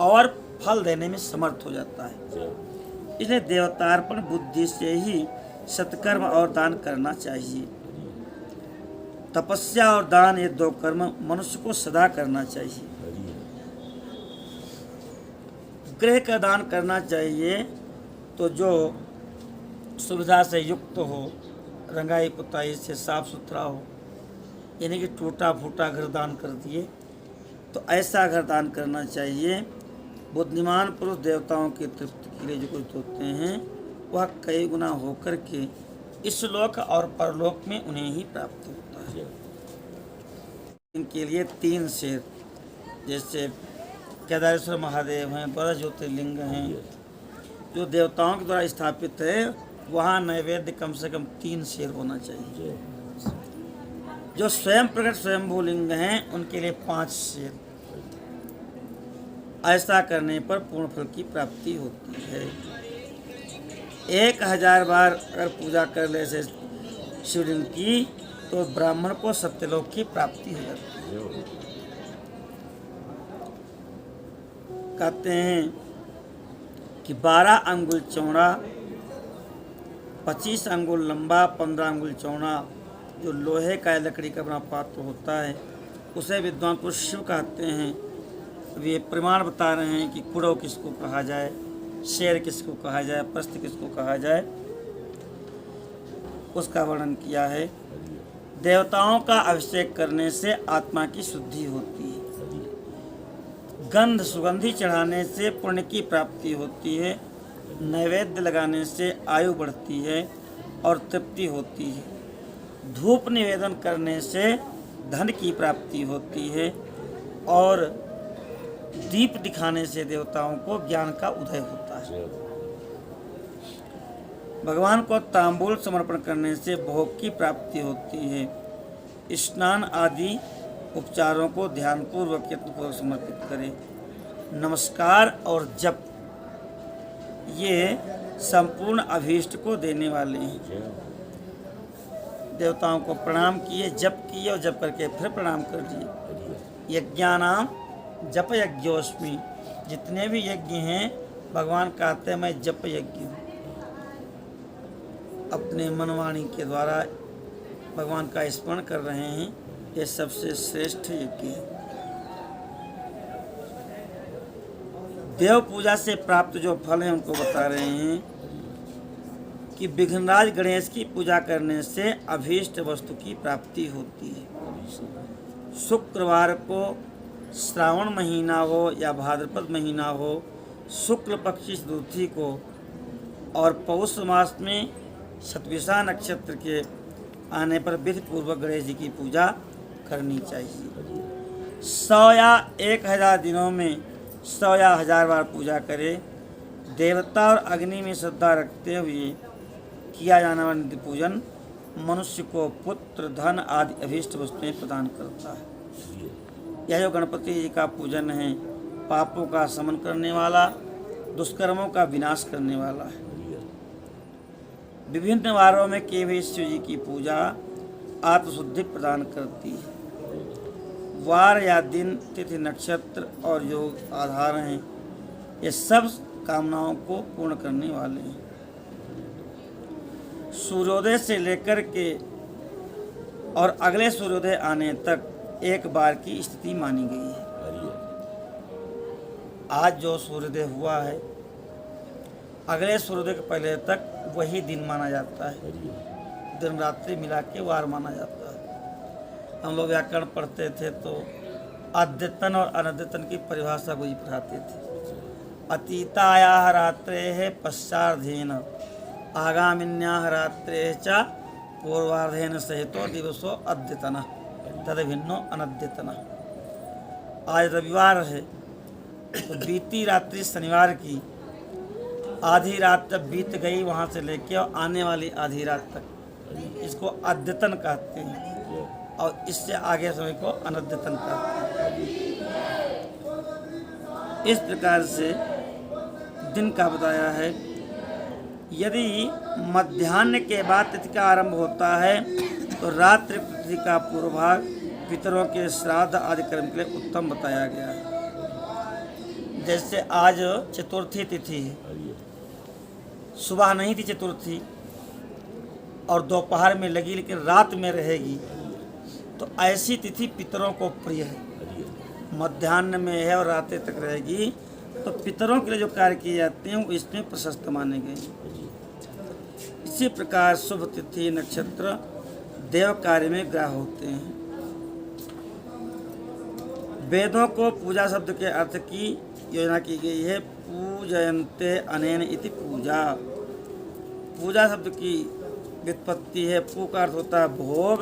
[SPEAKER 1] और फल देने में समर्थ हो जाता है। इसलिए देवतार्पण बुद्धि से ही सत्कर्म और दान करना चाहिए। तपस्या और दान, ये दो कर्म मनुष्य को सदा करना चाहिए। गृह का दान करना चाहिए तो जो सुविधा से युक्त हो, रंगाई पुताई से साफ सुथरा हो, यानी कि टूटा फूटा घर दान कर दिए, तो ऐसा घर दान करना चाहिए। बुद्धिमान पुरुष देवताओं की तृप्ति के लिए जो कुछ होते हैं वह कई गुना होकर के इस लोक और परलोक में उन्हें ही प्राप्त होता है। इनके लिए 3 शेर, जैसे केदारेश्वर महादेव हैं, 12 ज्योतिर्लिंग हैं, जो देवताओं के द्वारा स्थापित है, वहाँ नैवेद्य कम से कम 3 शेर होना चाहिए। जो स्वयं प्रकट स्वयंभूलिंग हैं उनके लिए 5 शेर। ऐसा करने पर पूर्ण फल की प्राप्ति होती है। 1000 बार अगर पूजा कर ले से शिवलिंग की तो ब्राह्मण को सत्यलोक की प्राप्ति हो जाती है। कहते हैं कि 12 अंगुल चौड़ा, 25 अंगुल लंबा, 15 अंगुल चौड़ा जो लोहे का लकड़ी का बना पात्र होता है उसे विद्वान पुरुष शिव कहते हैं। अब ये प्रमाण बता रहे हैं कि कुड़व किसको कहा जाए, शेर किसको कहा जाए, प्रस्थ किसको कहा जाए, उसका वर्णन किया है। देवताओं का अभिषेक करने से आत्मा की शुद्धि होती है। गंध सुगंधी चढ़ाने से पुण्य की प्राप्ति होती है। नैवेद्य लगाने से आयु बढ़ती है और तृप्ति होती है। धूप निवेदन करने से धन की प्राप्ति होती है और दीप दिखाने से देवताओं को ज्ञान का उदय होता है। भगवान को तांबूल समर्पण करने से भोग की प्राप्ति होती है। स्नान आदि उपचारों को ध्यानपूर्वक यत्नपूर्वक समर्पित करें। नमस्कार और जप, ये संपूर्ण अभीष्ट को देने वाले हैं। देवताओं को प्रणाम किए, जप किए और जप करके फिर प्रणाम कर दिए। यज्ञानाम जप यज्ञोस्मि, जितने भी यज्ञ हैं भगवान कहते हैं मैं जप यज्ञ हूँ। अपने मनवाणी के द्वारा भगवान का स्मरण कर रहे हैं, ये सबसे श्रेष्ठ यज्ञ है। देव पूजा से प्राप्त जो फल हैं उनको बता रहे हैं कि विघ्नराज गणेश की पूजा करने से अभीष्ट वस्तु की प्राप्ति होती है। शुक्रवार को श्रावण महीना हो या भाद्रपद महीना हो, शुक्ल पक्षी चतुर्थी को और पौष मास में शतभिषा नक्षत्र के आने पर विधि पूर्वक गणेश जी की पूजा करनी चाहिए। 100 या 1000 दिनों में 100 या 1000 बार पूजा करे। देवता और अग्नि में श्रद्धा रखते हुए किया जाने वाला नित्य पूजन मनुष्य को पुत्र, धन आदि अभीष्ट वस्तुएं प्रदान करता है। यह जो गणपति जी का पूजन है, पापों का शमन करने वाला, दुष्कर्मों का विनाश करने वाला है। विभिन्न वारों में किए हुए शिव जी की पूजा आत्मशुद्धि प्रदान करती है। वार या दिन, तिथि, नक्षत्र और योग आधार हैं, ये सब कामनाओं को पूर्ण करने वाले हैं। सूर्योदय से लेकर के और अगले सूर्योदय आने तक एक बार की स्थिति मानी गई है। आज जो सूर्योदय हुआ है, अगले सूर्योदय के पहले तक वही दिन माना जाता है। दिन रात्रि मिला के वार माना जाता है। हम लोग व्याकरण पढ़ते थे तो अद्यतन और अनद्यतन की परिभाषा को ही पढ़ाते थे। अतीतायाः रात्रेः पश्चार्धेन आगामिन्याः रात्रेः च पूर्वार्धेन सहितो दिवसो अद्यतनः तदभिन्नो अनद्यतनः। आज रविवार है तो बीती रात्रि शनिवार की आधी रात तक बीत गई, वहाँ से लेके और आने वाली आधी रात तक, इसको अद्यतन कहते हैं और इससे आगे समय को अनद्यतन कहते हैं। इस प्रकार से दिन का बताया है। यदि मध्याह्न के बाद तिथि का आरंभ होता है तो रात्रि तिथि का पूर्व भाग पितरों के श्राद्ध आदि कर्म के लिए उत्तम बताया गया है। जैसे आज चतुर्थी तिथि है, सुबह नहीं थी चतुर्थी और दोपहर में लगी लेकिन रात में रहेगी, तो ऐसी तिथि पितरों को प्रिय है। मध्याह्न में है और रात तक रहेगी, तो पितरों के लिए जो कार्य किए जाते हैं वो इसमें प्रशस्त माने गए। इसी प्रकार शुभ तिथि नक्षत्र देव कार्य में ग्राह्य होते हैं। वेदों को पूजा शब्द के अर्थ की योजना की गई है। पूजयन्ते अनेन इति पूजा। पूजा शब्द की व्युत्पत्ति है। पू का अर्थ होता है भोग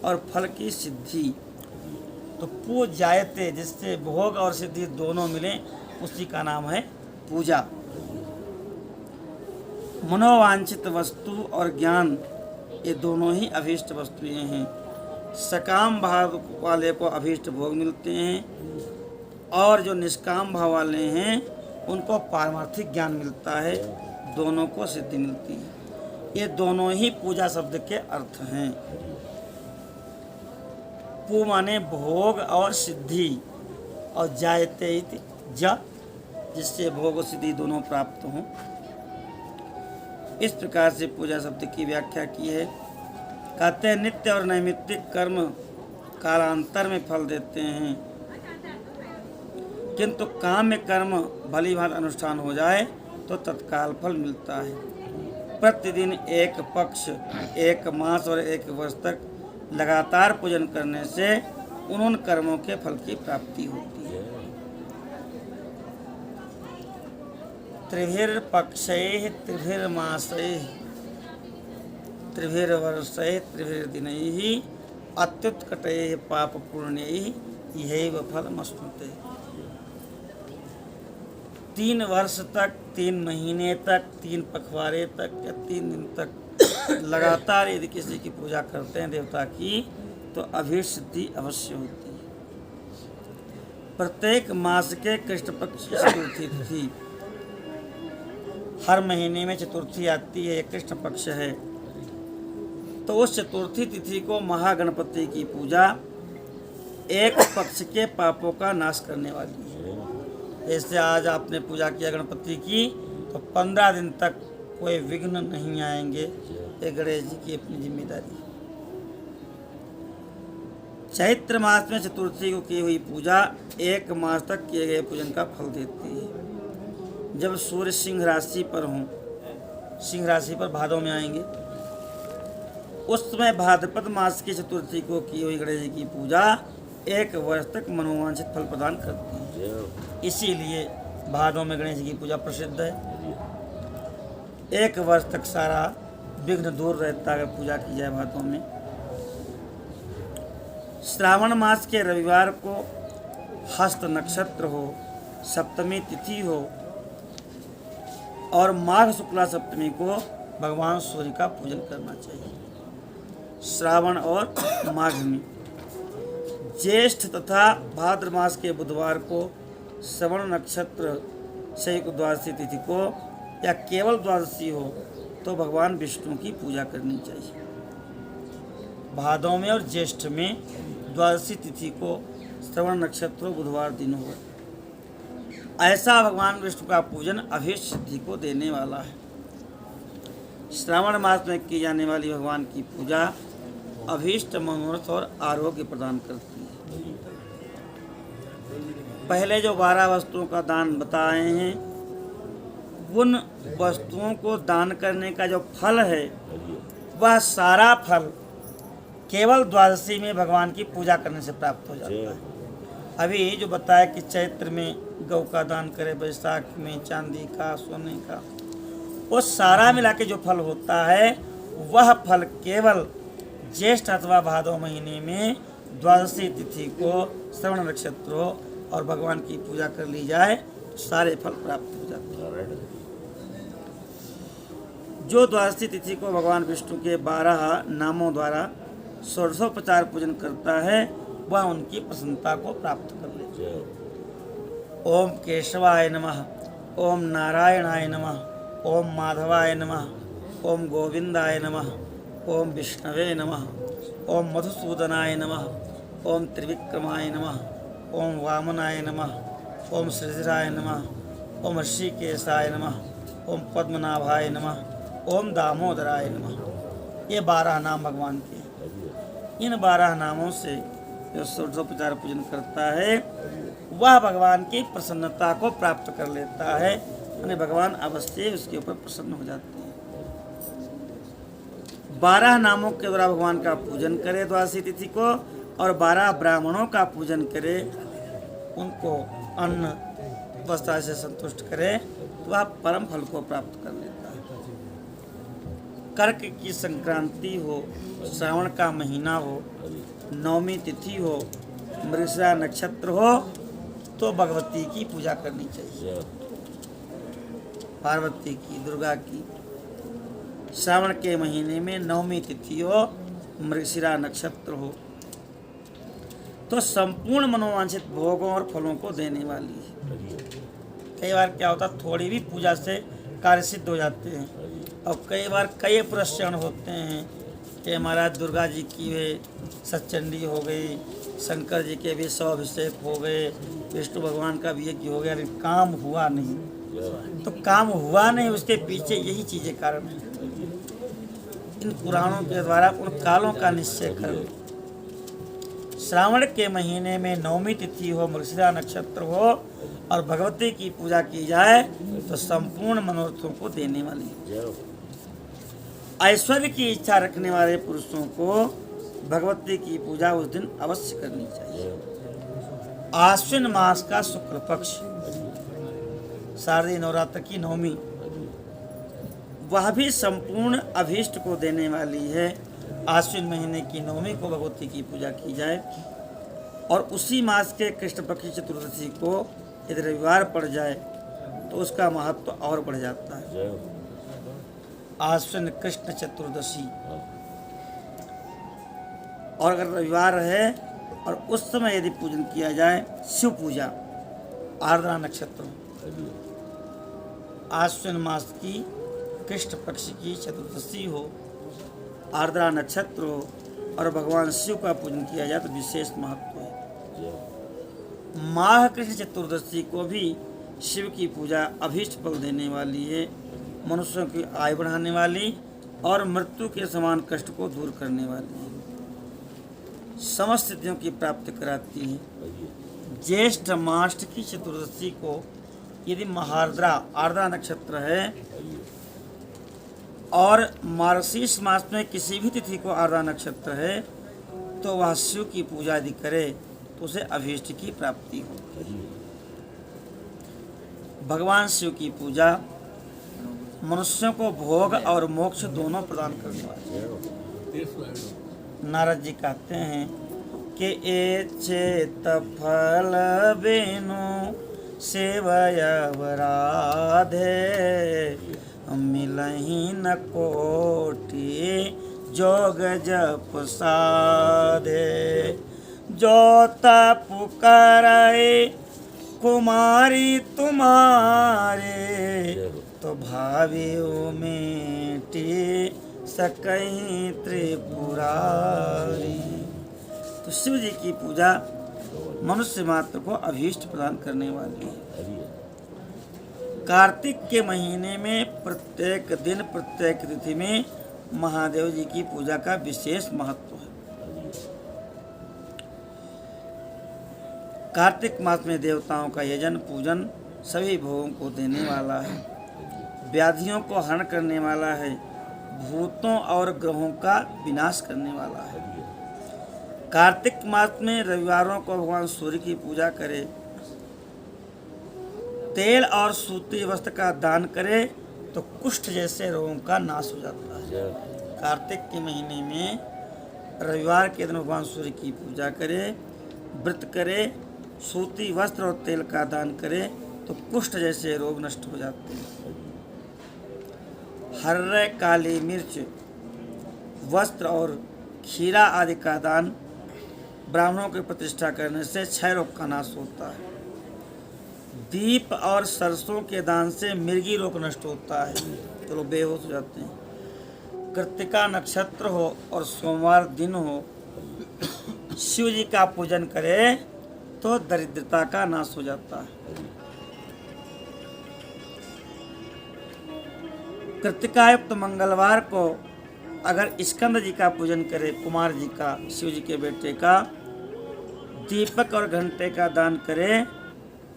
[SPEAKER 1] और फल की सिद्धि। तो पूजायते, जिससे भोग और सिद्धि दोनों मिले, उसी का नाम है पूजा। मनोवांछित वस्तु और ज्ञान, ये दोनों ही अभीष्ट वस्तुएं हैं। सकाम भाव वाले को अभीष्ट भोग मिलते हैं और जो निष्काम भाव वाले हैं उनको पारमार्थिक ज्ञान मिलता है, दोनों को सिद्धि मिलती है। ये दोनों ही पूजा शब्द के अर्थ हैं। पू माने भोग और सिद्धि, और जायते इति ज, जिससे भोग और सिद्धि दोनों प्राप्त हों। इस प्रकार से पूजा शब्द की व्याख्या की है। कहते हैं नित्य और नैमित्तिक कर्म कालांतर में फल देते हैं, किंतु काम्य कर्म भली भांति अनुष्ठान हो जाए तो तत्काल फल मिलता है। प्रतिदिन एक पक्ष, एक मास और एक वर्ष तक लगातार पूजन करने से उन कर्मों के फल की प्राप्ति होती है। त्रिभिर्पक्षैः त्रिभिर्मासैः त्रिभिर्वर्षैः त्रिभिर्दिनैः अत्युत्कटैः पापपूर्णैः यहैव फलमश्नुते। 3 वर्ष तक, 3 महीने तक, 3 पखवाड़े तक या 3 दिन तक लगातार यदि किसी की पूजा करते हैं देवता की, तो अभीष्ट सिद्धि अवश्य होती है। प्रत्येक मास के कृष्ण पक्ष की चतुर्थी तिथि, हर महीने में चतुर्थी आती है, कृष्ण पक्ष है, तो उस चतुर्थी तिथि को महागणपति की पूजा एक पक्ष के पापों का नाश करने वाली है। जैसे आज आपने पूजा किया गणपति की तो 15 दिन तक कोई विघ्न नहीं आएंगे। ये गणेश जी की अपनी जिम्मेदारी है। चैत्र मास में चतुर्थी को की हुई पूजा 1 मास तक किए गए पूजन का फल देती है। जब सूर्य सिंह राशि पर हों, सिंह राशि पर भादों में आएंगे, उस समय भाद्रपद मास की चतुर्थी को की हुई गणेश जी की पूजा 1 वर्ष तक मनोवांछित फल प्रदान करती है। इसीलिए भादों में गणेश जी की पूजा प्रसिद्ध है। 1 वर्ष तक सारा विघ्न दूर रहता है अगर पूजा की जाए भादों में। श्रावण मास के रविवार को हस्त नक्षत्र हो, सप्तमी तिथि हो और माघ शुक्ला सप्तमी को भगवान सूर्य का पूजन करना चाहिए। श्रावण और माघ में ज्येष्ठ तथा भाद्र मास के बुधवार को श्रवण नक्षत्र से द्वादशी तिथि को या केवल द्वादशी हो तो भगवान विष्णु की पूजा करनी चाहिए। भादों में और ज्येष्ठ में द्वादशी तिथि को श्रवण नक्षत्र बुधवार दिन हो, ऐसा भगवान विष्णु का पूजन अभीष्ट सिद्धि को देने वाला है। श्रावण मास में की जाने वाली भगवान की पूजा अभीष्ट मनोरथ और आरोग्य प्रदान करती है। पहले जो 12 वस्तुओं का दान बताए हैं, उन वस्तुओं को दान करने का जो फल है वह सारा फल केवल द्वादशी में भगवान की पूजा करने से प्राप्त हो जाता है। अभी जो बताया कि चैत्र में गौ का दान करे, वैशाख में चांदी का, सोने का, वो सारा मिला के जो फल होता है वह फल केवल ज्येष्ठ अथवा भादो महीने में द्वादशी तिथि को श्रवण नक्षत्र हो और भगवान की पूजा कर ली जाए तो सारे फल प्राप्त हो जाते हैं। जो द्वादशी तिथि को भगवान विष्णु के 12 नामों द्वारा षोडशोपचार पूजन करता है वह उनकी प्रसन्नता को प्राप्त कर लेते हैं। ओम केशवाय नमः, ओम नारायणाय नमः, ओम माधवाय नमः, ओम गोविंदाय नमः, ओम विष्णवे नमः, ओम मधुसूदनाय नमः, ओम त्रिविक्रमाय नमः, ओम वामनाय नमः, ओम श्रीधराय नमः, ओम ऋषिकेशाय नमः, ओम पद्मनाभाय नमः, ओम दामोदराय नमः। ये 12 नाम भगवान के। इन 12 नामों से जो षोडशोपचार पूजन करता है वह भगवान की प्रसन्नता को प्राप्त कर लेता है, यानी भगवान अवश्य उसके ऊपर प्रसन्न हो जाते हैं। 12 नामों के द्वारा भगवान का पूजन करे द्वादशी तिथि को और 12 ब्राह्मणों का पूजन करे, उनको अन्न वस्त्र से संतुष्ट करे तो वह परम फल को प्राप्त कर लेता है। कर्क की संक्रांति हो, श्रावण का महीना हो, नवमी तिथि हो, मृगशिरा नक्षत्र हो तो भगवती की पूजा करनी चाहिए, पार्वती की, दुर्गा की। श्रावण के महीने में नवमी तिथि हो, मृगशिरा नक्षत्र हो तो संपूर्ण मनोवांछित भोगों और फलों को देने वाली है। कई बार क्या होता है, थोड़ी भी पूजा से कार्य सिद्ध हो जाते हैं और कई बार कई पुरस्कार होते हैं कि महाराज दुर्गा जी की वे सच्चंडी हो गई, शंकर जी के भी 100 अभिषेक हो गए, विष्णु भगवान का भी यज्ञ हो गया, लेकिन काम हुआ नहीं। तो काम हुआ नहीं, उसके पीछे यही चीज़ें कारण हैं। इन पुराणों के द्वारा उन कालों का निश्चय करो। श्रावण के महीने में नवमी तिथि हो, मृगशिरा नक्षत्र हो और भगवती की पूजा की जाए तो संपूर्ण मनोरथों को देने वाली है। ऐश्वर्य की इच्छा रखने वाले पुरुषों को भगवती की पूजा उस दिन अवश्य करनी चाहिए। आश्विन मास का शुक्ल पक्ष, शारदीय नवरात्र की नवमी, वह भी संपूर्ण अभीष्ट को देने वाली है। आश्विन महीने की नवमी को भगवती की पूजा की जाए और उसी मास के कृष्ण पक्ष चतुर्दशी को यदि रविवार पड़ जाए तो उसका महत्व और बढ़ जाता है। आश्विन कृष्ण चतुर्दशी और अगर रविवार है और उस समय यदि पूजन किया जाए, शिव पूजा, आर्द्रा नक्षत्र, आश्विन मास की कृष्ण पक्ष की चतुर्दशी हो, आर्द्रा नक्षत्र हो और भगवान शिव का पूजन किया जाए तो विशेष महत्व है। माघ कृष्ण चतुर्दशी को भी शिव की पूजा अभीष्ट फल देने वाली है, मनुष्यों की आयु बढ़ाने वाली और मृत्यु के समान कष्ट को दूर करने वाली है, समस्त सिद्धियों की प्राप्ति कराती है। ज्येष्ठ मास की चतुर्दशी को यदि महार्द्रा आर्द्रा नक्षत्र है और मार्गशीर्ष मास में किसी भी तिथि को आर्द्रा नक्षत्र है तो वह शिव की पूजा यदि करे तो उसे अभीष्ट की प्राप्ति हो। भगवान शिव की पूजा मनुष्यों को भोग और मोक्ष दोनों प्रदान करने वाली है। नारद जी कहते हैं कि ए चेत फल बेनु सेवय राधे मिलही न कोटि जोग जप साधे जो तप करे कुमारी तुम्हारे तो भावियों मेटी सकहीं त्रिपुरारी। तो शिव जी की पूजा मनुष्य मात्र को अभीष्ट प्रदान करने वाली है। कार्तिक के महीने में प्रत्येक दिन प्रत्येक तिथि में महादेव जी की पूजा का विशेष महत्व है। कार्तिक मास में देवताओं का यजन पूजन सभी भोगों को देने वाला है, व्याधियों को हरण करने वाला है, भूतों और ग्रहों का विनाश करने वाला है। कार्तिक मास में रविवारों को भगवान सूर्य की पूजा करे, तेल और सूती वस्त्र का दान करे तो कुष्ठ जैसे रोगों का नाश हो जाता है। कार्तिक के महीने में रविवार के दिन भगवान सूर्य की पूजा करे, व्रत करे, सूती वस्त्र और तेल का दान करे तो कुष्ठ जैसे रोग नष्ट हो जाते हैं। हर्रे, काली मिर्च, वस्त्र और खीरा आदि का दान ब्राह्मणों की प्रतिष्ठा करने से क्षय रोग का नाश होता है। दीप और सरसों के दान से मिर्गी रोग नष्ट होता है, तो लोग बेहोश हो जाते हैं। कृत्तिका नक्षत्र हो और सोमवार दिन हो, शिव जी का पूजन करे तो दरिद्रता का नाश हो जाता है। कृत्तिकायुक्त मंगलवार को अगर स्कंद जी का पूजन करे, कुमार जी का, शिव जी के बेटे का, दीपक और घंटे का दान करे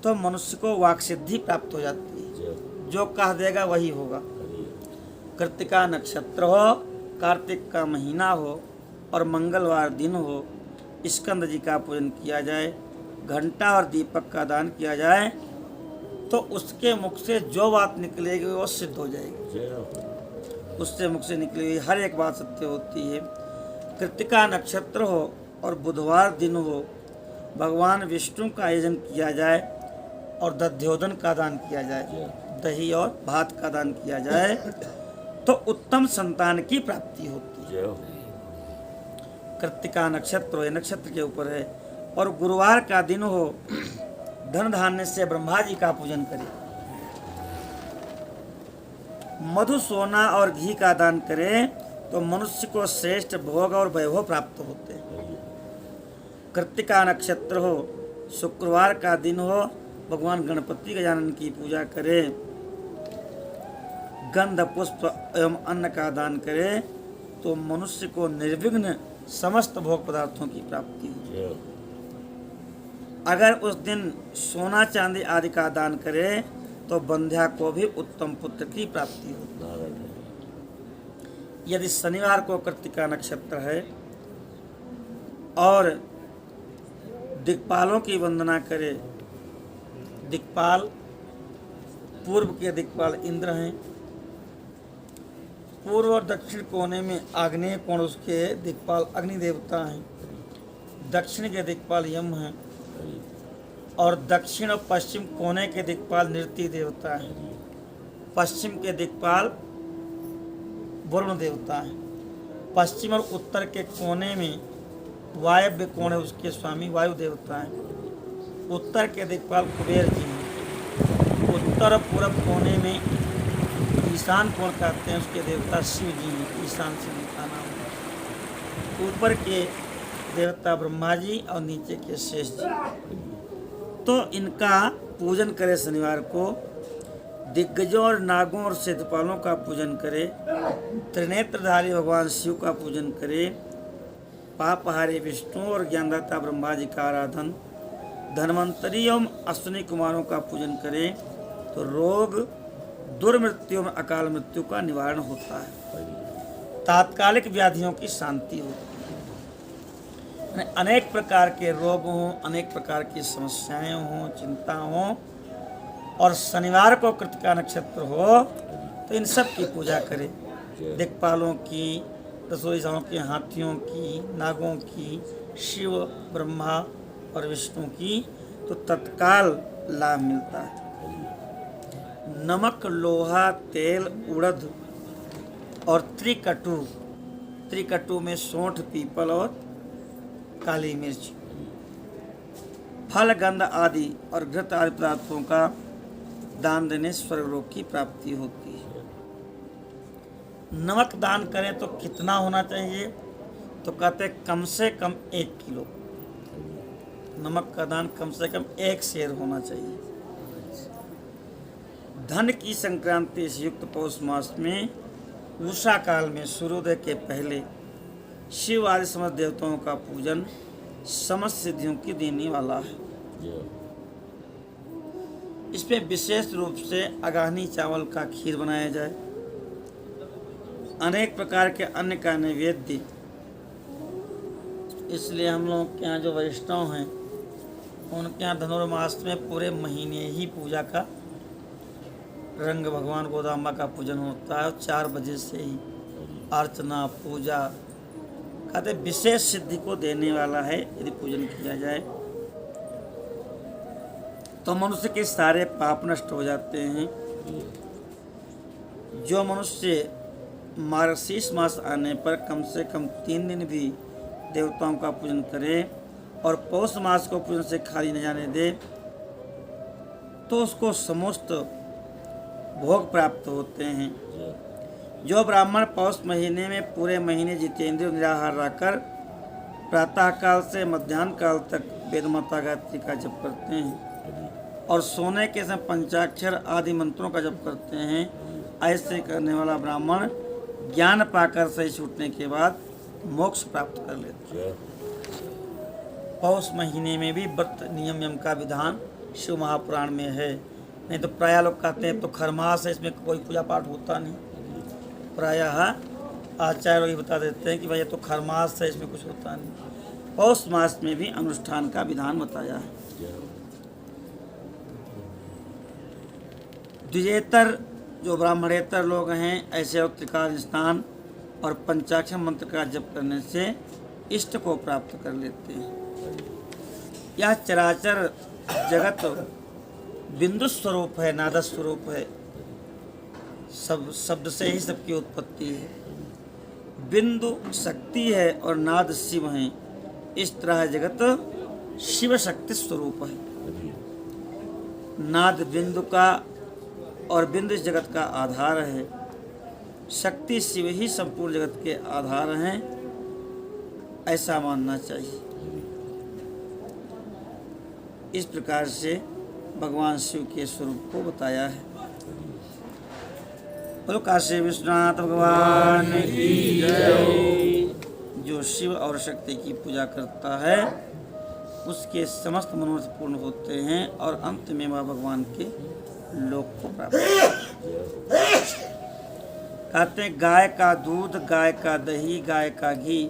[SPEAKER 1] तो मनुष्य को वाक सिद्धि प्राप्त हो जाती है, जो कह देगा वही होगा। कृत्तिका नक्षत्र हो, कार्तिक का महीना हो और मंगलवार दिन हो, स्कंद जी का पूजन किया जाए, घंटा और दीपक का दान किया जाए तो उसके मुख से जो बात निकलेगी वो सिद्ध हो जाएगी। उससे मुख से निकली हुई हर एक बात सत्य होती है। कृत्तिका नक्षत्र हो और बुधवार दिन हो, भगवान विष्णु का आयोजन किया जाए और दध्योदन का दान किया जाए, दही और भात का दान किया जाए तो उत्तम संतान की प्राप्ति होती है। कृत्तिका नक्षत्र ये नक्षत्र के ऊपर है। और गुरुवार का दिन हो, धन धान्य से ब्रह्मा जी का पूजन करें, मधु, सोना और घी का दान करें तो मनुष्य को श्रेष्ठ भोग और वैभव प्राप्त होते हैं। कृत्तिका नक्षत्र हो, शुक्रवार का दिन हो, भगवान गणपति गजानन की पूजा करें, गंध, पुष्प एवं अन्न का दान करें तो मनुष्य को निर्विघ्न समस्त भोग पदार्थों की प्राप्ति हो। अगर उस दिन सोना चांदी आदि का दान करे तो बंध्या को भी उत्तम पुत्र की प्राप्ति होती है। यदि शनिवार को कृत्तिका नक्षत्र है और दिक्पालों की वंदना करे, दिक्पाल पूर्व के दिक्पाल इंद्र हैं, पूर्व और दक्षिण कोने में आग्नेय कोण उसके दिक्पाल अग्नि देवता हैं, दक्षिण के दिक्पाल यम हैं और दक्षिण और पश्चिम कोने के दिक्पाल नृत्य देवता हैं, पश्चिम के दिक्पाल वरुण देवता हैं, पश्चिम और उत्तर के कोने में वायव्य कोण है, उसके स्वामी वायु देवता हैं, उत्तर के दिक्पाल कुबेर जी हैं, उत्तर और पूर्व कोने में ईशान कोण कहते हैं, उसके देवता शिव जी हैं, ईशान से उनका नाम है। ऊपर के देवता ब्रह्मा जी और नीचे के शेष जी। तो इनका पूजन करे शनिवार को। दिग्गजों और नागों और सिद्धपालों का पूजन करे। त्रिनेत्रधारी भगवान शिव का पूजन करे। पापहारी विष्णु और ज्ञानदाता ब्रह्मा जी का आराधन। धन्वंतरी एवं अश्विनी कुमारों का पूजन करे तो रोग दुर्मृत्यु में अकाल मृत्यु का निवारण होता है। तात्कालिक व्याधियों की शांति होती है। अनेक प्रकार के रोग हों, अनेक प्रकार की समस्याएं हों, चिंता हों, और शनिवार को कृतिका नक्षत्र हो तो इन सब की पूजा करें। दिक्पालों की, रसोईसाओं की, हाथियों की, नागों की, शिव, ब्रह्मा और विष्णु की, तो तत्काल लाभ मिलता है। नमक, लोहा, तेल, उड़द और त्रिकटु में सौंठ, पीपल और काली मिर्च, फल, गंध आदि और घृत आदि पदार्थों का दान देने स्वर्गलोक की प्राप्ति होती है। नमक दान करें तो कितना होना चाहिए? तो कहते कम से कम 1 किलो नमक का दान कम से कम 1 सेर होना चाहिए। धन की संक्रांति से युक्त पौष मास में उषा काल में सूर्योदय के पहले शिव आदि समस्त देवताओं का पूजन समस्त सिद्धियों की देने वाला है। इसमें विशेष रूप से अगाहनी चावल का खीर बनाया जाए। अनेक प्रकार के अन्न का नैवेद्य। इसलिए हम लोग के यहाँ जो वैष्णव हैं उनके यहाँ धनुर्मास में पूरे महीने ही पूजा का रंग भगवान गोदाम्बा का पूजन होता है। 4 बजे से ही अर्चना पूजा कहते विशेष सिद्धि को देने वाला है। यदि पूजन किया जाए तो मनुष्य के सारे पाप नष्ट हो जाते हैं। जो मनुष्य मार्गशीर्ष मास आने पर कम से कम 3 दिन भी देवताओं का पूजन करे और पौष मास को पूजन से खाली न जाने दे तो उसको समस्त भोग प्राप्त होते हैं। जो ब्राह्मण पौष महीने में पूरे महीने जितेंद्रिय निराहार रहकर प्रातः काल से मध्याह्न काल तक वेदमाता गायत्री का जप करते हैं और सोने के समय पंचाक्षर आदि मंत्रों का जप करते हैं, ऐसे करने वाला ब्राह्मण ज्ञान पाकर सही छूटने के बाद मोक्ष प्राप्त कर लेता है। पौष महीने में भी व्रत नियम का विधान शिव महापुराण में है। नहीं तो प्रायः लोग कहते हैं तो खरमास है, इसमें कोई पूजा पाठ होता नहीं। प्रायः आचार्य लोग बता देते हैं कि भाई ये तो खरमास है, इसमें कुछ होता नहीं। पौष मास में भी अनुष्ठान का विधान बताया है। द्विजेतर जो ब्राह्मणेतर लोग हैं ऐसे लोग त्रिकाल स्नान और पंचाक्षर मंत्र का जप करने से इष्ट को प्राप्त कर लेते हैं। यह चराचर जगत बिंदु स्वरूप है, नाद स्वरूप है। सब शब्द से ही सबकी उत्पत्ति है। बिंदु शक्ति है और नाद शिव है। इस तरह जगत शिव शक्ति स्वरूप है। नाद बिंदु का और बिंदु इस जगत का आधार है। शक्ति शिव ही संपूर्ण जगत के आधार हैं, ऐसा मानना चाहिए। इस प्रकार से भगवान शिव के स्वरूप को बताया है। बोलो काशी विश्वनाथ भगवान की जय। जो शिव और शक्ति की पूजा करता है उसके समस्त मनोरथ पूर्ण होते हैं और अंत में वह भगवान के लोक को प्राप्त कहते हैं। गाय का दूध, गाय का दही, गाय का घी,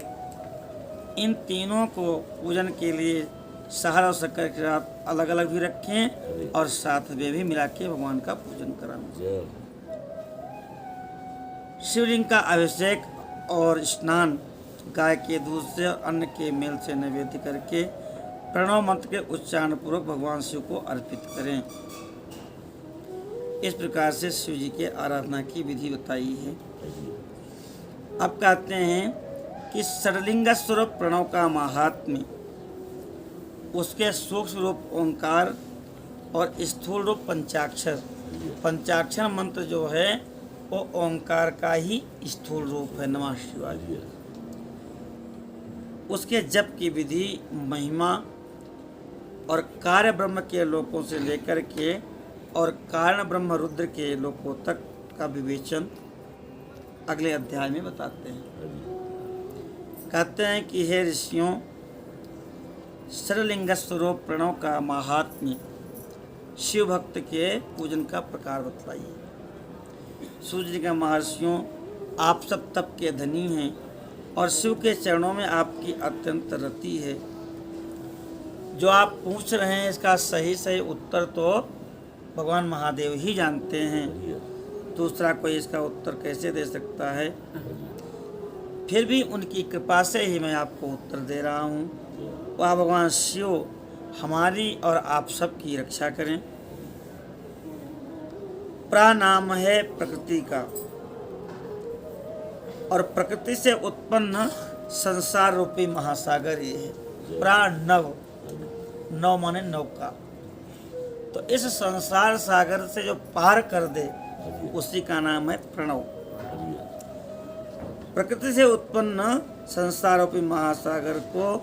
[SPEAKER 1] इन तीनों को पूजन के लिए शहद और शक्कर के साथ अलग अलग भी रखें और साथ में भी मिला के भगवान का पूजन कराएं। शिवलिंग का अभिषेक और स्नान गाय के दूध से और अन्न के मेल से नैवेद्य करके प्रणव मंत्र के उच्चारण पूर्वक भगवान शिव को अर्पित करें। इस प्रकार से शिव जी के आराधना की विधि बताई है। अब कहते हैं कि षडलिंग स्वरूप प्रणव का महात्म्य, उसके सूक्ष्म रूप ओंकार और स्थूल रूप पंचाक्षर। पंचाक्षर मंत्र जो है वो ओंकार का ही स्थूल रूप है, नमः शिवाय। उसके जप की विधि, महिमा और कार्य ब्रह्म के लोकों से लेकर के और कारण ब्रह्म रुद्र के लोकों तक का विवेचन अगले अध्याय में बताते हैं। कहते हैं कि हे ऋषियों, सर्वलिंग स्वरूप प्रणव का महात्म्य शिव भक्त के पूजन का प्रकार बतलाइए। सूर्य का महर्षियों, आप सब तप के धनी हैं और शिव के चरणों में आपकी अत्यंत रति है। जो आप पूछ रहे हैं इसका सही सही उत्तर तो भगवान महादेव ही जानते हैं, दूसरा कोई इसका उत्तर कैसे दे सकता है। फिर भी उनकी कृपा से ही मैं आपको उत्तर दे रहा हूँ। वह भगवान शिव हमारी और आप सब की रक्षा करें। प्रा नाम है प्रकृति का और प्रकृति से उत्पन्न संसार रूपी महासागर ये है। प्राणव, नव माने नौका, तो इस संसार सागर से जो पार कर दे उसी का नाम है प्रणव। प्रकृति से उत्पन्न संसार रूपी महासागर को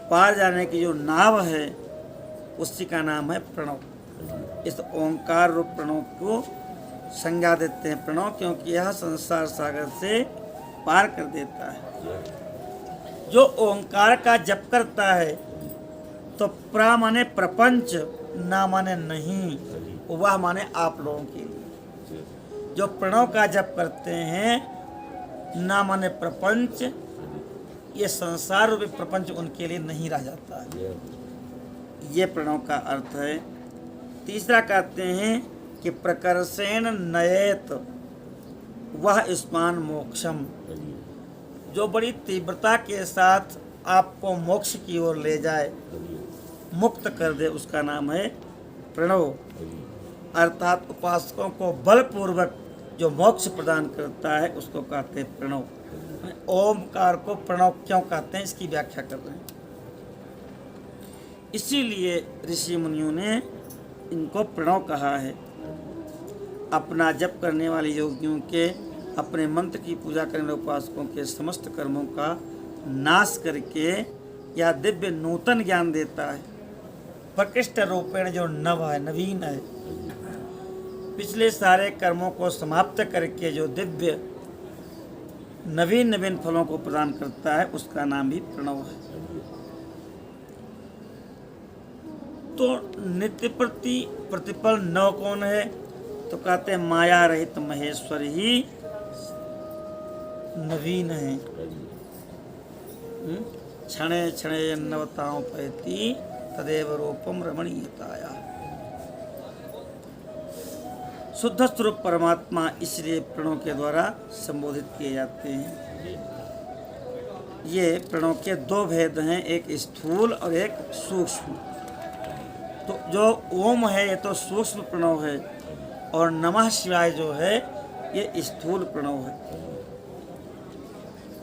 [SPEAKER 1] पार जाने की जो नाव है उसी का नाम है प्रणव। इस ओंकार रूप प्रणव को संज्ञा देते हैं प्रणव, क्योंकि यह संसार सागर से पार कर देता है। जो ओंकार का जप करता है तो प्रा माने प्रपंच, ना माने नहीं, वह माने आप लोगों के लिए। जो प्रणव का जप करते हैं, ना माने प्रपंच, ये संसार रूपी प्रपंच उनके लिए नहीं रह जाता है। ये प्रणव का अर्थ है। तीसरा कहते हैं कि प्रकर्षेण नयेत वह स्मान मोक्षम, जो बड़ी तीव्रता के साथ आपको मोक्ष की ओर ले जाए, मुक्त कर दे, उसका नाम है प्रणव। अर्थात उपासकों को बलपूर्वक जो मोक्ष प्रदान करता है उसको कहते हैं प्रणव। ओमकार को प्रणव क्यों कहते हैं इसकी व्याख्या कर रहे हैं। इसीलिए ऋषि मुनियों ने इनको प्रणव कहा है। अपना जप करने वाले योगियों के, अपने मंत्र की पूजा करने वाले उपासकों के समस्त कर्मों का नाश करके यह दिव्य नूतन ज्ञान देता है। प्रकृष्ट रूपेण जो नव है, नवीन है, पिछले सारे कर्मों को समाप्त करके जो दिव्य नवीन नवीन फलों को प्रदान करता है उसका नाम भी प्रणव है। तो नित्य प्रति प्रतिपल नव कौन है? तो कहते हैं माया रहित महेश्वर ही नवीन है। क्षणे क्षणे नवताओं पैती तदेव रूपम रमणीयताया। शुद्ध स्वरूप परमात्मा इसलिए प्रणव के द्वारा संबोधित किए जाते हैं। ये प्रणव के दो भेद हैं, एक स्थूल और एक सूक्ष्म। तो जो ओम है ये तो सूक्ष्म प्रणव है और नमः शिवाय जो है ये स्थूल प्रणव है।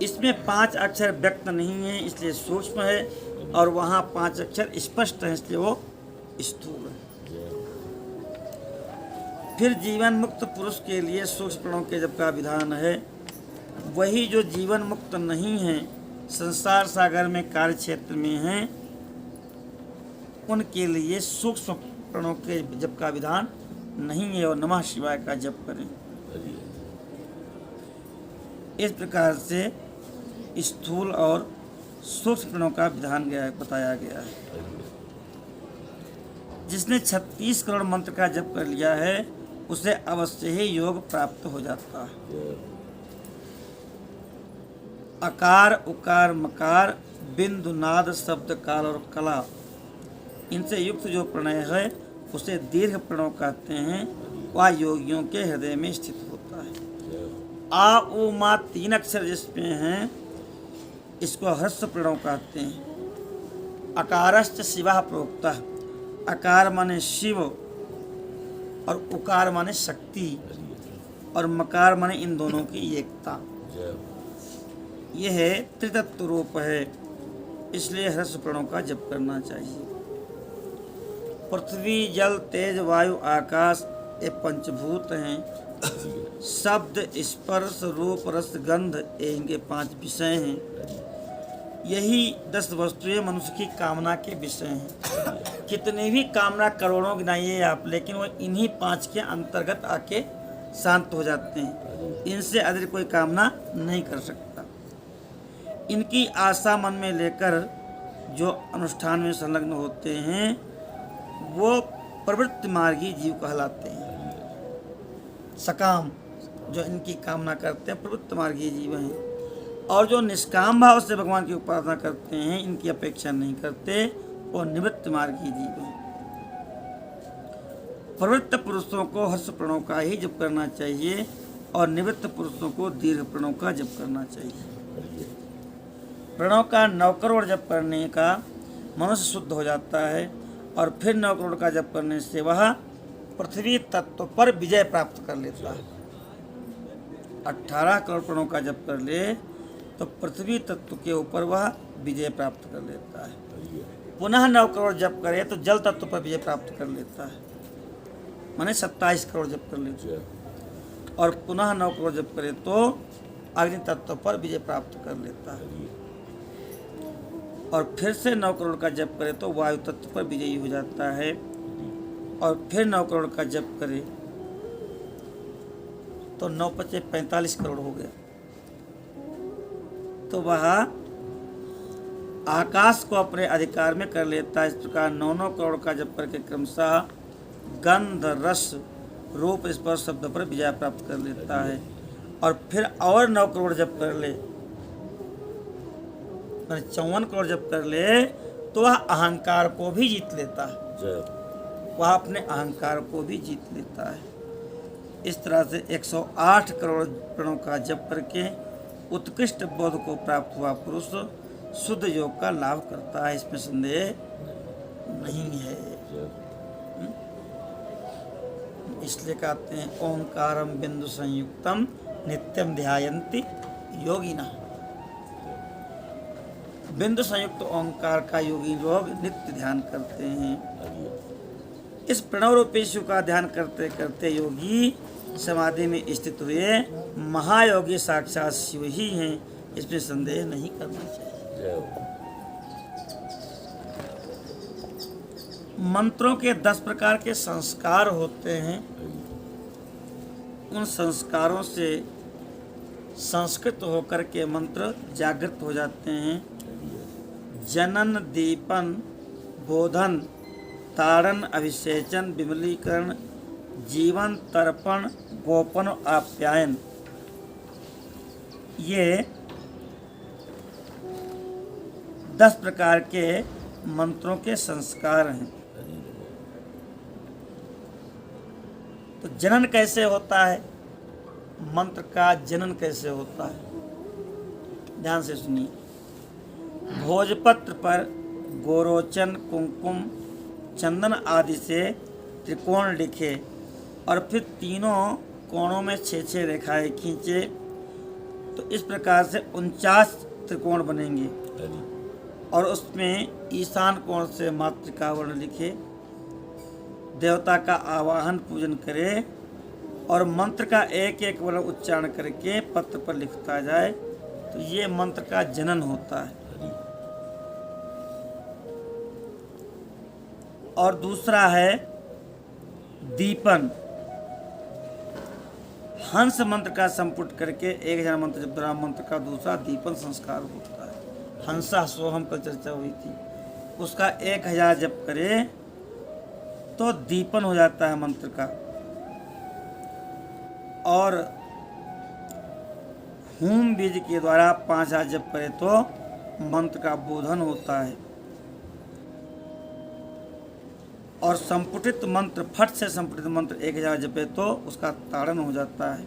[SPEAKER 1] इसमें 5 अक्षर व्यक्त नहीं है इसलिए सूक्ष्म है, और वहाँ 5 अक्षर स्पष्ट हैं इसलिए वो स्थूल है। फिर जीवन मुक्त पुरुष के लिए सूक्ष्म प्रणव के जप का विधान है। वही जो जीवन मुक्त नहीं है, संसार सागर में कार्य क्षेत्र में हैं, उनके लिए सूक्ष्म प्रणव के जप का विधान नहीं है और नमः शिवाय का जप करें। इस प्रकार से स्थूल और सूक्ष्म प्रणव का विधान बताया गया है। जिसने 36 करोड़ मंत्र का जप कर लिया है उसे अवश्य ही योग प्राप्त हो जाता है। अकार, उकार, मकार, बिंदु, नाद, शब्द, काल और कला, इनसे युक्त जो प्रणय है उसे दीर्घ प्रणव कहते हैं। वह योगियों के हृदय में स्थित होता है। आ, उ, मा 3 अक्षर जिसमें हैं इसको ह्रस्व प्रणव कहते हैं। अकारश्च शिवः प्रोक्तः, अकार माने शिव और उकार माने शक्ति और मकार माने इन दोनों की एकता। यह त्रितत्व रूप है, इसलिए ह्रस्व प्रणव का जप करना चाहिए। पृथ्वी, जल, तेज, वायु, आकाश ये पंचभूत हैं। शब्द, स्पर्श, रूप, रस, गंध ये इनके 5 विषय हैं। यही 10 वस्तुएं मनुष्य की कामना के विषय हैं। कितनी भी कामना करोड़ों गिनाइए आप, लेकिन वो इन्हीं 5 के अंतर्गत आके शांत हो जाते हैं। इनसे अधिक कोई कामना नहीं कर सकता। इनकी आशा मन में लेकर जो अनुष्ठान में संलग्न होते हैं वो प्रवृत्ति मार्गी जीव कहलाते हैं। सकाम जो इनकी कामना करते हैं प्रवृत्ति मार्गी जीव हैं, और जो निष्काम भाव से भगवान की उपासना करते हैं, इनकी अपेक्षा नहीं करते, वो निवृत्त मार्गी जीव हैं। प्रवृत्त पुरुषों को हर्ष प्रणव का ही जप करना चाहिए और निवृत्त पुरुषों को दीर्घ प्रणव का जप करना चाहिए। प्रणव का 9 करोड़ जप करने का मनुष्य शुद्ध हो जाता है, और फिर 9 करोड़ का जप करने से वह पृथ्वी तत्व पर विजय प्राप्त कर लेता है। 18 करोड़ प्रणव का जप कर ले तो पृथ्वी तत्व के ऊपर वह विजय प्राप्त कर लेता है। पुनः 9 करोड़ जप करे तो जल तत्व पर विजय प्राप्त कर लेता है, माने 27 करोड़ जप कर लेता है। और पुनः 9 करोड़ जप करे तो अग्नि तत्व पर विजय प्राप्त कर लेता है। और फिर से 9 करोड़ का जप करे तो वायु तत्व पर विजयी हो जाता है। और फिर 9 करोड़ का जप करे तो 9 पचे 45 करोड़ हो गया, तो वह आकाश को अपने अधिकार में कर लेता है। इस प्रकार 9 करोड़ का जप करके क्रमशः गंध रस रूप स्पर्श शब्द पर विजय प्राप्त कर लेता है। और फिर और 9 करोड़ जप कर ले, 54 करोड़ जप कर ले, तो वह अहंकार को भी जीत लेता है। वह अपने अहंकार को भी जीत लेता है। इस तरह से 108 करोड़ प्रणों का जप करके उत्कृष्ट बोध को प्राप्त हुआ पुरुष शुद्ध योग का लाभ करता है, इसमें संदेह नहीं है। इसलिए कहते हैं ओंकारम बिंदु संयुक्तम नित्यम ध्यायन्ति योगिना। बिंदु संयुक्त ओंकार का योगी लोग नित्य ध्यान करते हैं। इस प्रणव रूपी शिव का ध्यान करते करते योगी समाधि में स्थित हुए महायोगी साक्षात शिव ही हैं, इसमें संदेह नहीं करना चाहिए। मंत्रों के 10 प्रकार के संस्कार होते हैं। उन संस्कारों से संस्कृत होकर के मंत्र जागृत हो जाते हैं। जनन, दीपन, बोधन, ताड़न, अभिषेचन, विमलीकरण, जीवन, तर्पण, गोपन, आप्यायन, ये 10 प्रकार के मंत्रों के संस्कार हैं। तो जनन कैसे होता है, मंत्र का जनन कैसे होता है, ध्यान से सुनिए। भोजपत्र पर गोरोचन, कुमकुम, चंदन आदि से त्रिकोण लिखे और फिर तीनों कोणों में 6-6 रेखाएं खींचे, तो इस प्रकार से 49 त्रिकोण बनेंगे। और उसमें ईशान कोण से मातृका वर्ण लिखे, देवता का आवाहन पूजन करे और मंत्र का एक एक वर्ण उच्चारण करके पत्र पर लिखता जाए, तो ये मंत्र का जनन होता है। और दूसरा है दीपन। हंस मंत्र का संपुट करके 1000 मंत्र जप द्वारा मंत्र का दूसरा दीपन संस्कार होता है। हंसा सोहम पर चर्चा हुई थी, उसका 1000 जप करे तो दीपन हो जाता है मंत्र का। और होम बीज के द्वारा 5000 जप करे तो मंत्र का बोधन होता है। और संपुटित मंत्र, फट से संपुटित मंत्र 1000 जपे तो उसका ताड़न हो जाता है।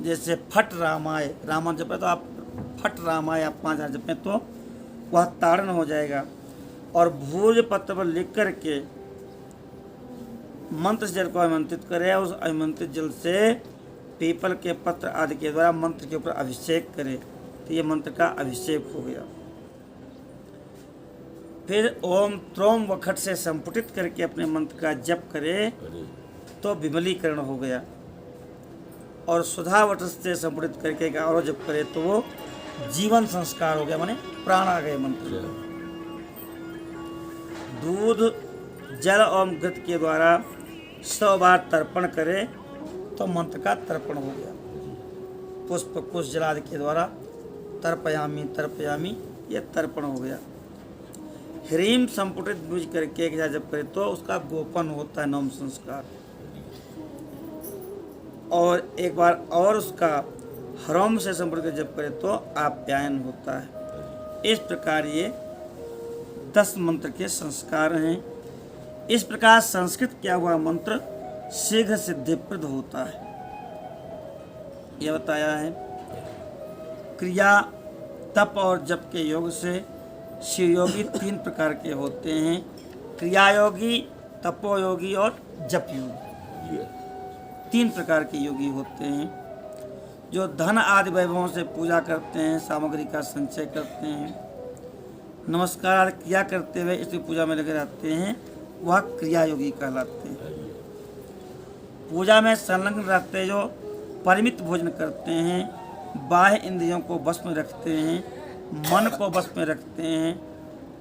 [SPEAKER 1] जैसे फट रामाय, रामा जपे तो आप फट रामाय आप 5000 जपे तो वह ताड़न हो जाएगा। और भोज पत्र पर लिख करके मंत्र जल को आमंत्रित करे, उस आमंत्रित जल से पीपल के पत्र आदि के द्वारा मंत्र के ऊपर अभिषेक करे, तो ये मंत्र का अभिषेक हो गया। फिर ओम त्रोम वखट से संपुटित करके अपने मंत्र का जप करे तो विमलीकरण हो गया। और सुधा वट से संपुटित करके और जप करे तो वो जीवन संस्कार हो गया, माने प्राण आ गए मंत्र। दूध जल और घृत के द्वारा 100 बार तर्पण करे तो मंत्र का तर्पण हो गया। पुष्प कुश जलादि के द्वारा तर्पयामी तर्पयामी ये तर्पण हो गया। ह्रीम संपुटित बीज करके एक जब करे तो उसका गोपन होता है, नवम संस्कार। और एक बार और उसका ह्रोम से संपुटित जब करे तो आप्यायन होता है। इस प्रकार ये 10 मंत्र के संस्कार हैं। इस प्रकार संस्कृत किया हुआ मंत्र शीघ्र सिद्धिप्रद होता है, यह बताया है। क्रिया तप और जप के योग से शिव योगी 3 प्रकार के होते हैं, क्रिया योगी, तपोयोगी और जप योगी। 3 प्रकार के योगी होते हैं, जो धन आदि वैभवों से पूजा करते हैं, सामग्री का संचय करते हैं, नमस्कार आदि क्रिया करते हुए इस पूजा में लगे रहते हैं, वह क्रिया योगी कहलाते हैं। पूजा में संलग्न रहते जो परिमित भोजन करते हैं, बाह्य इंद्रियों को वश में रखते हैं, मन को वश में रखते हैं,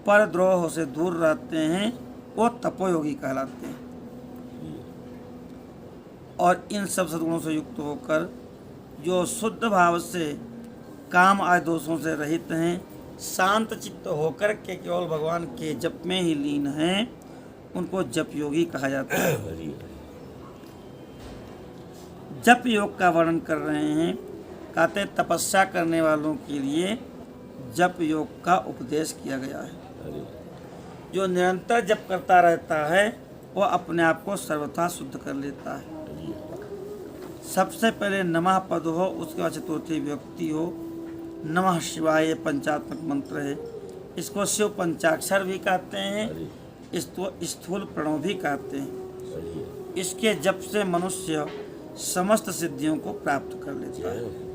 [SPEAKER 1] पर द्रोह से दूर रहते हैं, वो तपोयोगी कहलाते हैं। और इन सब सद्गुणों से युक्त होकर जो शुद्ध भाव से काम आदि दोषों से रहित हैं, शांत चित्त होकर के केवल भगवान के जप में ही लीन हैं, उनको जप योगी कहा जाता है। जप योग का वर्णन कर रहे हैं, कहते तपस्या करने वालों के लिए जप योग का उपदेश किया गया है। जो निरंतर जप करता रहता है वो अपने आप को सर्वथा शुद्ध कर लेता है। सबसे पहले नमः पद हो, उसके बाद चतुर्थी विभक्ति हो। नमः शिवाय ये पंचात्मक मंत्र है, इसको शिव पंचाक्षर भी कहते हैं, इसको स्थूल प्रणव भी कहते हैं। इसके जप से मनुष्य समस्त सिद्धियों को प्राप्त कर लेता है।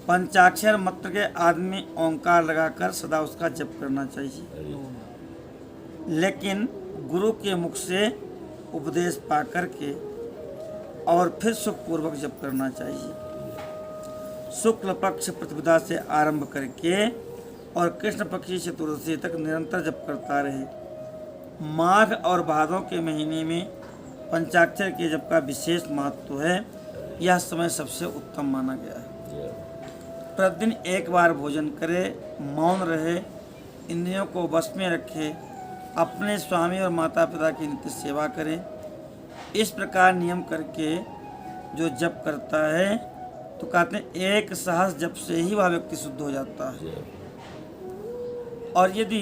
[SPEAKER 1] पंचाक्षर मंत्र के आदमी ओंकार लगाकर सदा उसका जप करना चाहिए, लेकिन गुरु के मुख से उपदेश पा करके और फिर सुखपूर्वक जप करना चाहिए। शुक्ल पक्ष प्रतिपदा से आरंभ करके और कृष्ण पक्षी चतुर्दशी तक निरंतर जप करता रहे। माघ और भादों के महीने में पंचाक्षर के जप का विशेष महत्व है, यह समय सबसे उत्तम माना गया है। प्रतिदिन एक बार भोजन करे, मौन रहे, इंद्रियों को वश में रखे, अपने स्वामी और माता पिता की नित्य सेवा करें। इस प्रकार नियम करके जो जप करता है तो कहते हैं 1 सहस्र जप से ही वह व्यक्ति शुद्ध हो जाता है। और यदि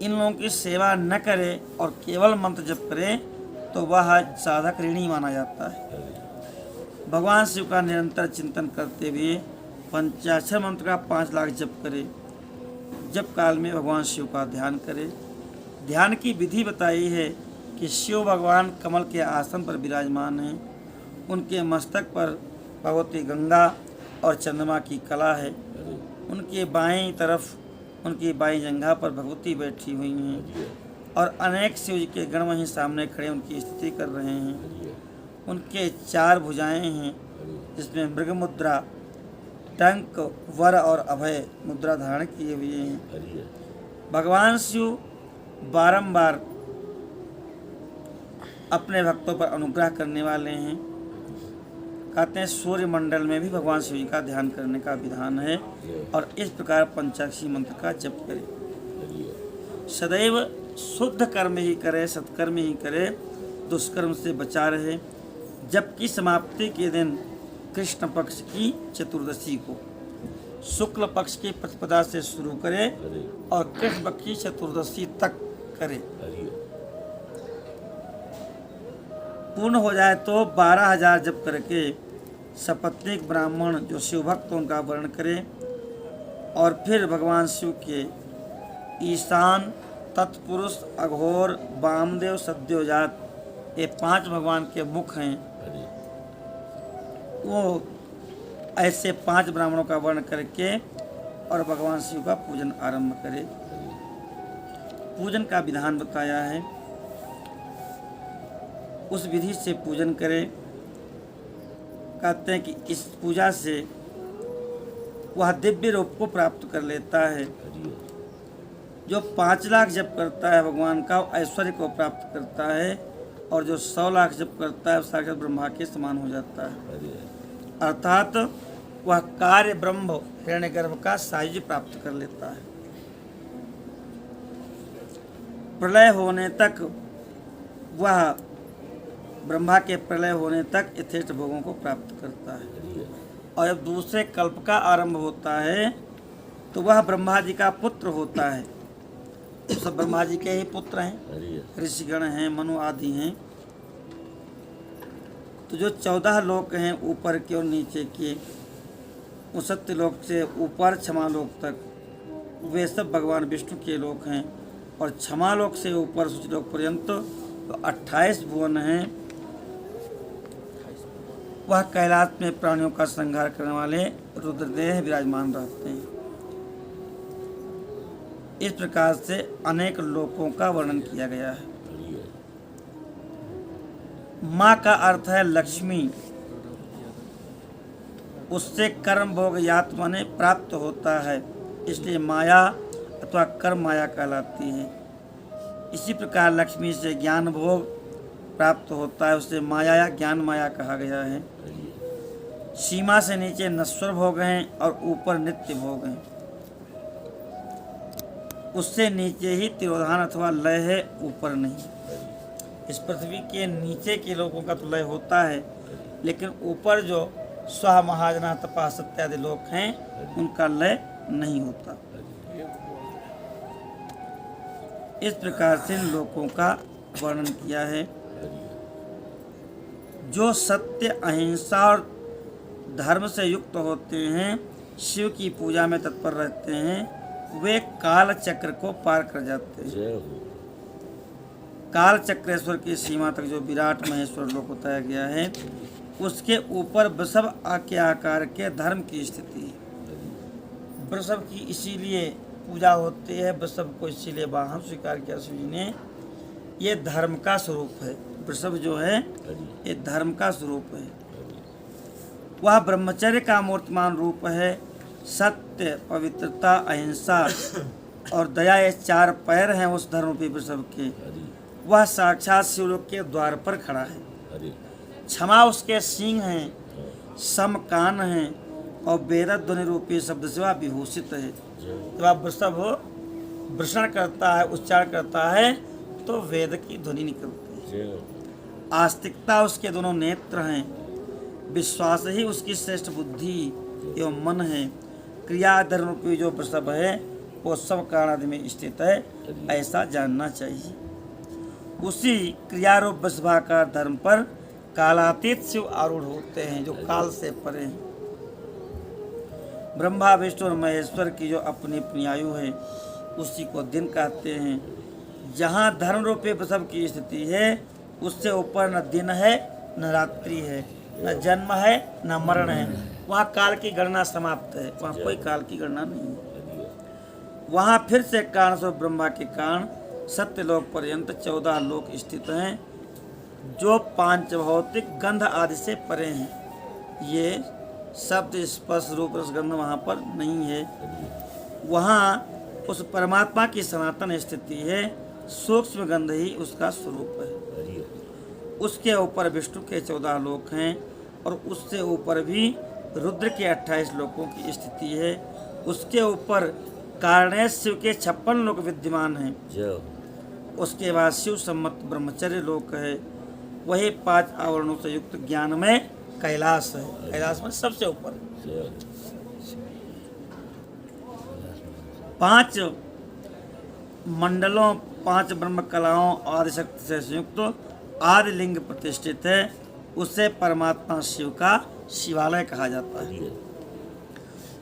[SPEAKER 1] इन लोगों की सेवा न करे और केवल मंत्र जप करे तो वह साधक ऋणी माना जाता है। भगवान शिव का निरंतर चिंतन करते हुए पंचाक्षर मंत्र का 5 लाख जप करे। जप काल में भगवान शिव का ध्यान करे। ध्यान की विधि बताई है कि शिव भगवान कमल के आसन पर विराजमान हैं, उनके मस्तक पर भगवती गंगा और चंद्रमा की कला है, उनके बाएं तरफ उनकी बाईं जंघा पर भगवती बैठी हुई हैं और अनेक शिव जी के गण वहीं सामने खड़े उनकी स्तुति कर रहे हैं। उनके 4 भुजाएं हैं, जिसमें मृग मुद्रा, टंक, वर और अभय मुद्रा धारण किए हुए हैं। भगवान शिव बारंबार अपने भक्तों पर अनुग्रह करने वाले हैं। कहते हैं सूर्य मंडल में भी भगवान शिव जी का ध्यान करने का विधान है और इस प्रकार पंचाक्षरी मंत्र का जप करें। सदैव शुद्ध कर्म ही करे, सत्कर्म ही करे, दुष्कर्म से बचा रहे। जप की समाप्ति के दिन कृष्ण पक्ष की चतुर्दशी को शुक्ल पक्ष की प्रतिपदा से शुरू करे और कृष्ण पक्ष की चतुर्दशी तक करे। पूर्ण हो जाए तो 12,000 जप करके सपत्नीक ब्राह्मण जो शिव भक्त उनका वर्ण करे और फिर भगवान शिव के ईशान, तत्पुरुष, अघोर, वामदेव, सद्योजात ये 5 भगवान के मुख हैं, वो ऐसे 5 ब्राह्मणों का वर्ण करके और भगवान शिव का पूजन आरंभ करे। पूजन का विधान बताया है, उस विधि से पूजन करें। कहते हैं कि इस पूजा से वह दिव्य रूप को प्राप्त कर लेता है। जो 5 लाख जप करता है भगवान का ऐश्वर्य को प्राप्त करता है, और जो 100 लाख जप करता है साक्षात ब्रह्मा के समान हो जाता है। अर्थात वह कार्य ब्रह्म हिरण्यगर्भ का सायुज्य प्राप्त कर लेता है। प्रलय होने तक वह ब्रह्मा के प्रलय होने तक यथेष्ट भोगों को प्राप्त करता है। और जब दूसरे कल्प का आरंभ होता है तो वह ब्रह्मा जी का पुत्र होता है। तो सब ब्रह्मा जी के ही पुत्र हैं, ऋषिगण हैं, मनु आदि हैं। तो जो 14 लोक हैं ऊपर के और नीचे के, उस सत्य लोक से ऊपर क्षमा लोक तक, वे सब भगवान विष्णु के लोक हैं। और क्षमा लोक से ऊपर सूच लोक पर्यंत तो 28 भुवन हैं। वह कैलाश में प्राणियों का संहार करने वाले रुद्रदेह विराजमान रहते हैं। इस प्रकार से अनेक लोकों का वर्णन किया गया है। माँ का अर्थ है लक्ष्मी। उससे कर्म भोग यात्मा ने प्राप्त होता है, इसलिए माया अथवा कर्म माया कहलाती है। इसी प्रकार लक्ष्मी से ज्ञान भोग प्राप्त होता है, उससे माया या ज्ञान माया कहा गया है। सीमा से नीचे नश्वर भोग हैं और ऊपर नित्य भोग हैं। उससे नीचे ही तिरोधान अथवा लय है, ऊपर नहीं। इस पृथ्वी के नीचे के लोगों का तो लय होता है, लेकिन ऊपर जो स्व महाजना तपा सत्यादि लोक हैं उनका लय नहीं होता। इस प्रकार से इन लोकों का वर्णन किया है। जो सत्य, अहिंसा और धर्म से युक्त होते हैं, शिव की पूजा में तत्पर रहते हैं, वे काल चक्र को पार कर जाते हैं। काल चक्रेश्वर की सीमा तक जो विराट महेश्वर लोक बताया गया है, उसके ऊपर वृषभ के आकार के धर्म की स्थिति है। वृषभ की इसीलिए पूजा होती है, वृषभ को इसीलिए वाहन स्वीकार किया शिव जी ने। ये धर्म का स्वरूप है। वृषभ जो है ये धर्म का स्वरूप है। वह ब्रह्मचर्य का मूर्तिमान रूप है। सत्य, पवित्रता, अहिंसा और दया, ये 4 पैर हैं उस धर्मरूपी वृषभ के। वह साक्षात शिवलोक के द्वार पर खड़ा है। क्षमा उसके सींग हैं, सम कान हैं और वेद ध्वनि रूपी शब्द से वह विभूषित है। जब वह वृषभ वृषण करता है, उच्चारण करता है, तो वेद की ध्वनि निकलती है। आस्तिकता उसके दोनों नेत्र हैं। विश्वास ही उसकी श्रेष्ठ बुद्धि एवं मन है। क्रिया धर्म रूपी जो वृषभ है वो सब कारण आदि में स्थित है, ऐसा जानना चाहिए। उसी क्रियारूप वृषभाकार धर्म पर कालातीत शिव आरूढ़ होते हैं, जो काल से परे हैं। ब्रह्मा, विष्णु और महेश्वर की जो अपनी अपनी आयु है उसी को दिन कहते हैं। जहाँ धर्म रूपी वृषभ की स्थिति है, उससे ऊपर न दिन है न रात्रि है, न जन्म है न मरण है। वहाँ काल की गणना समाप्त है, वहाँ कोई काल की गणना नहीं है। वहाँ फिर से कारण स्वरूप ब्रह्मा के कारण सत्यलोक पर्यंत 14 लोक स्थित हैं, जो 5 भौतिक गंध आदि से परे हैं। ये शब्द, स्पर्श, रूप, रसगंध वहाँ पर नहीं है। वहाँ उस परमात्मा की सनातन स्थिति है। सूक्ष्म गंध ही उसका स्वरूप है। उसके ऊपर विष्णु के 14 लोक हैं और उससे ऊपर भी रुद्र के 28 लोकों की स्थिति है। उसके ऊपर कारणेश शिव के 56 लोक विद्यमान हैं। उसके बाद शिव सम्मत ब्रह्मचर्य लोक है। वही 5 आवरणों से युक्त ज्ञान में कैलाश है। कैलाश में सबसे ऊपर 5 मंडलों, 5 ब्रह्म कलाओं आदि शक्ति से संयुक्त आदि लिंग प्रतिष्ठित है। उससे परमात्मा शिव का शिवालय कहा जाता है।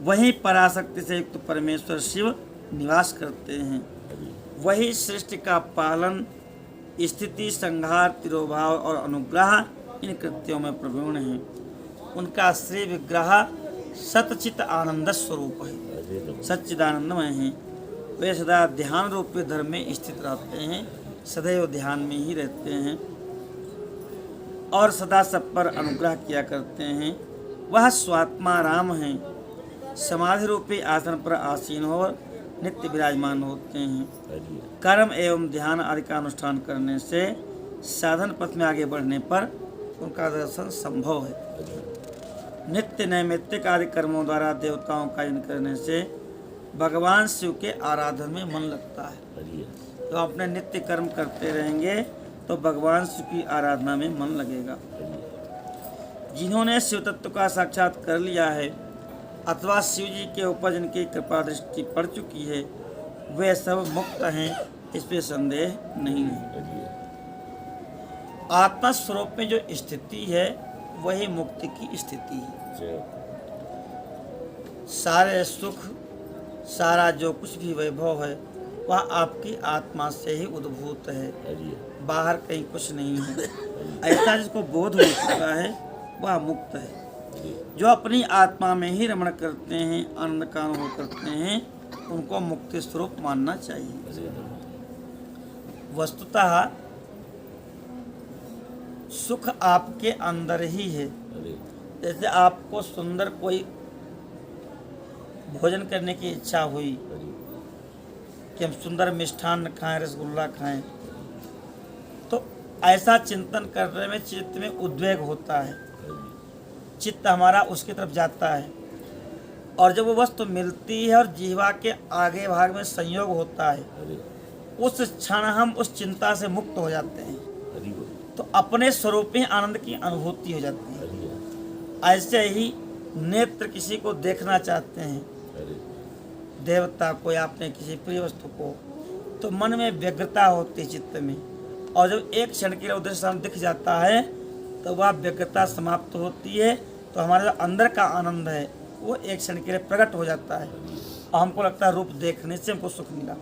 [SPEAKER 1] वहीं पराशक्ति से युक्त परमेश्वर शिव निवास करते हैं। वही सृष्टि का पालन, स्थिति, संहार, तिरोभाव और अनुग्रह इन कृत्यों में प्रवीण हैं। उनका श्री विग्रह सतचित आनंद स्वरूप है, सच्चिदानंदमय है। वे सदा ध्यान रूपी धर्म में स्थित रहते हैं, सदैव ध्यान में ही रहते हैं और सदा सब पर अनुग्रह किया करते हैं। वह स्वात्मा राम हैं। समाधि रूपी आसन पर आसीन हो नित्य विराजमान होते हैं।
[SPEAKER 2] हरि
[SPEAKER 1] कर्म एवं ध्यान आदि का अनुष्ठान करने से साधन पथ में आगे बढ़ने पर उनका दर्शन संभव है।
[SPEAKER 2] हरि
[SPEAKER 1] नित्य नैमित्तिक आदि कर्मों द्वारा देवताओं का इन करने से भगवान शिव के आराधन में मन लगता है।
[SPEAKER 2] हरि
[SPEAKER 1] तो अपने नित्य कर्म करते रहेंगे तो भगवान शिव की आराधना में मन लगेगा। जिन्होंने शिव तत्व का साक्षात कर लिया है अथवा शिव जी के ऊपर जिनकी कृपा दृष्टि पड़ चुकी है वे सब मुक्त हैं, इसमें संदेह नहीं है। आत्मा स्वरूप में जो स्थिति है वही मुक्ति की स्थिति है।
[SPEAKER 2] जय
[SPEAKER 1] सारे सुख सारा जो कुछ भी वैभव है वह आपकी आत्मा से ही उद्भूत है,
[SPEAKER 2] हरि
[SPEAKER 1] बाहर कहीं कुछ नहीं है। ऐसा जिसको बोध हो चुका है वह मुक्त है। जो अपनी आत्मा में ही रमण करते हैं, आनंद का अनुभव करते हैं, उनको मुक्ति स्वरूप मानना चाहिए। वस्तुतः सुख आपके अंदर ही है।
[SPEAKER 2] हरि
[SPEAKER 1] जैसे आपको सुंदर कोई भोजन करने की इच्छा हुई
[SPEAKER 2] हरि
[SPEAKER 1] कि हम सुंदर मिष्ठान्न खाएं, रसगुल्ला खाएं, तो ऐसा चिंतन करने में चित्त में उद्वेग होता है, चित्त हमारा उसकी तरफ जाता है और जब वो वस्तु मिलती है और जीवा के आगे भाग में संयोग होता है
[SPEAKER 2] हरि
[SPEAKER 1] उस क्षण हम उस चिंता से मुक्त हो जाते हैं,
[SPEAKER 2] हरि
[SPEAKER 1] तो अपने स्वरूप में आनंद की अनुभूति हो जाती है।
[SPEAKER 2] हरि
[SPEAKER 1] ऐसे ही नेत्र किसी को देखना चाहते हैं,
[SPEAKER 2] हरि
[SPEAKER 1] देवता को या अपने किसी प्रिय वस्तु को, तो मन में व्यग्रता होती है चित्त में, और जब एक क्षण के लिए उधर सामने दिख जाता है तो वह व्यग्रता समाप्त होती है, तो हमारा जो अंदर का आनंद है वो एक क्षण के लिए प्रकट हो जाता है और हमको लगता है रूप देखने से हमको सुख मिला।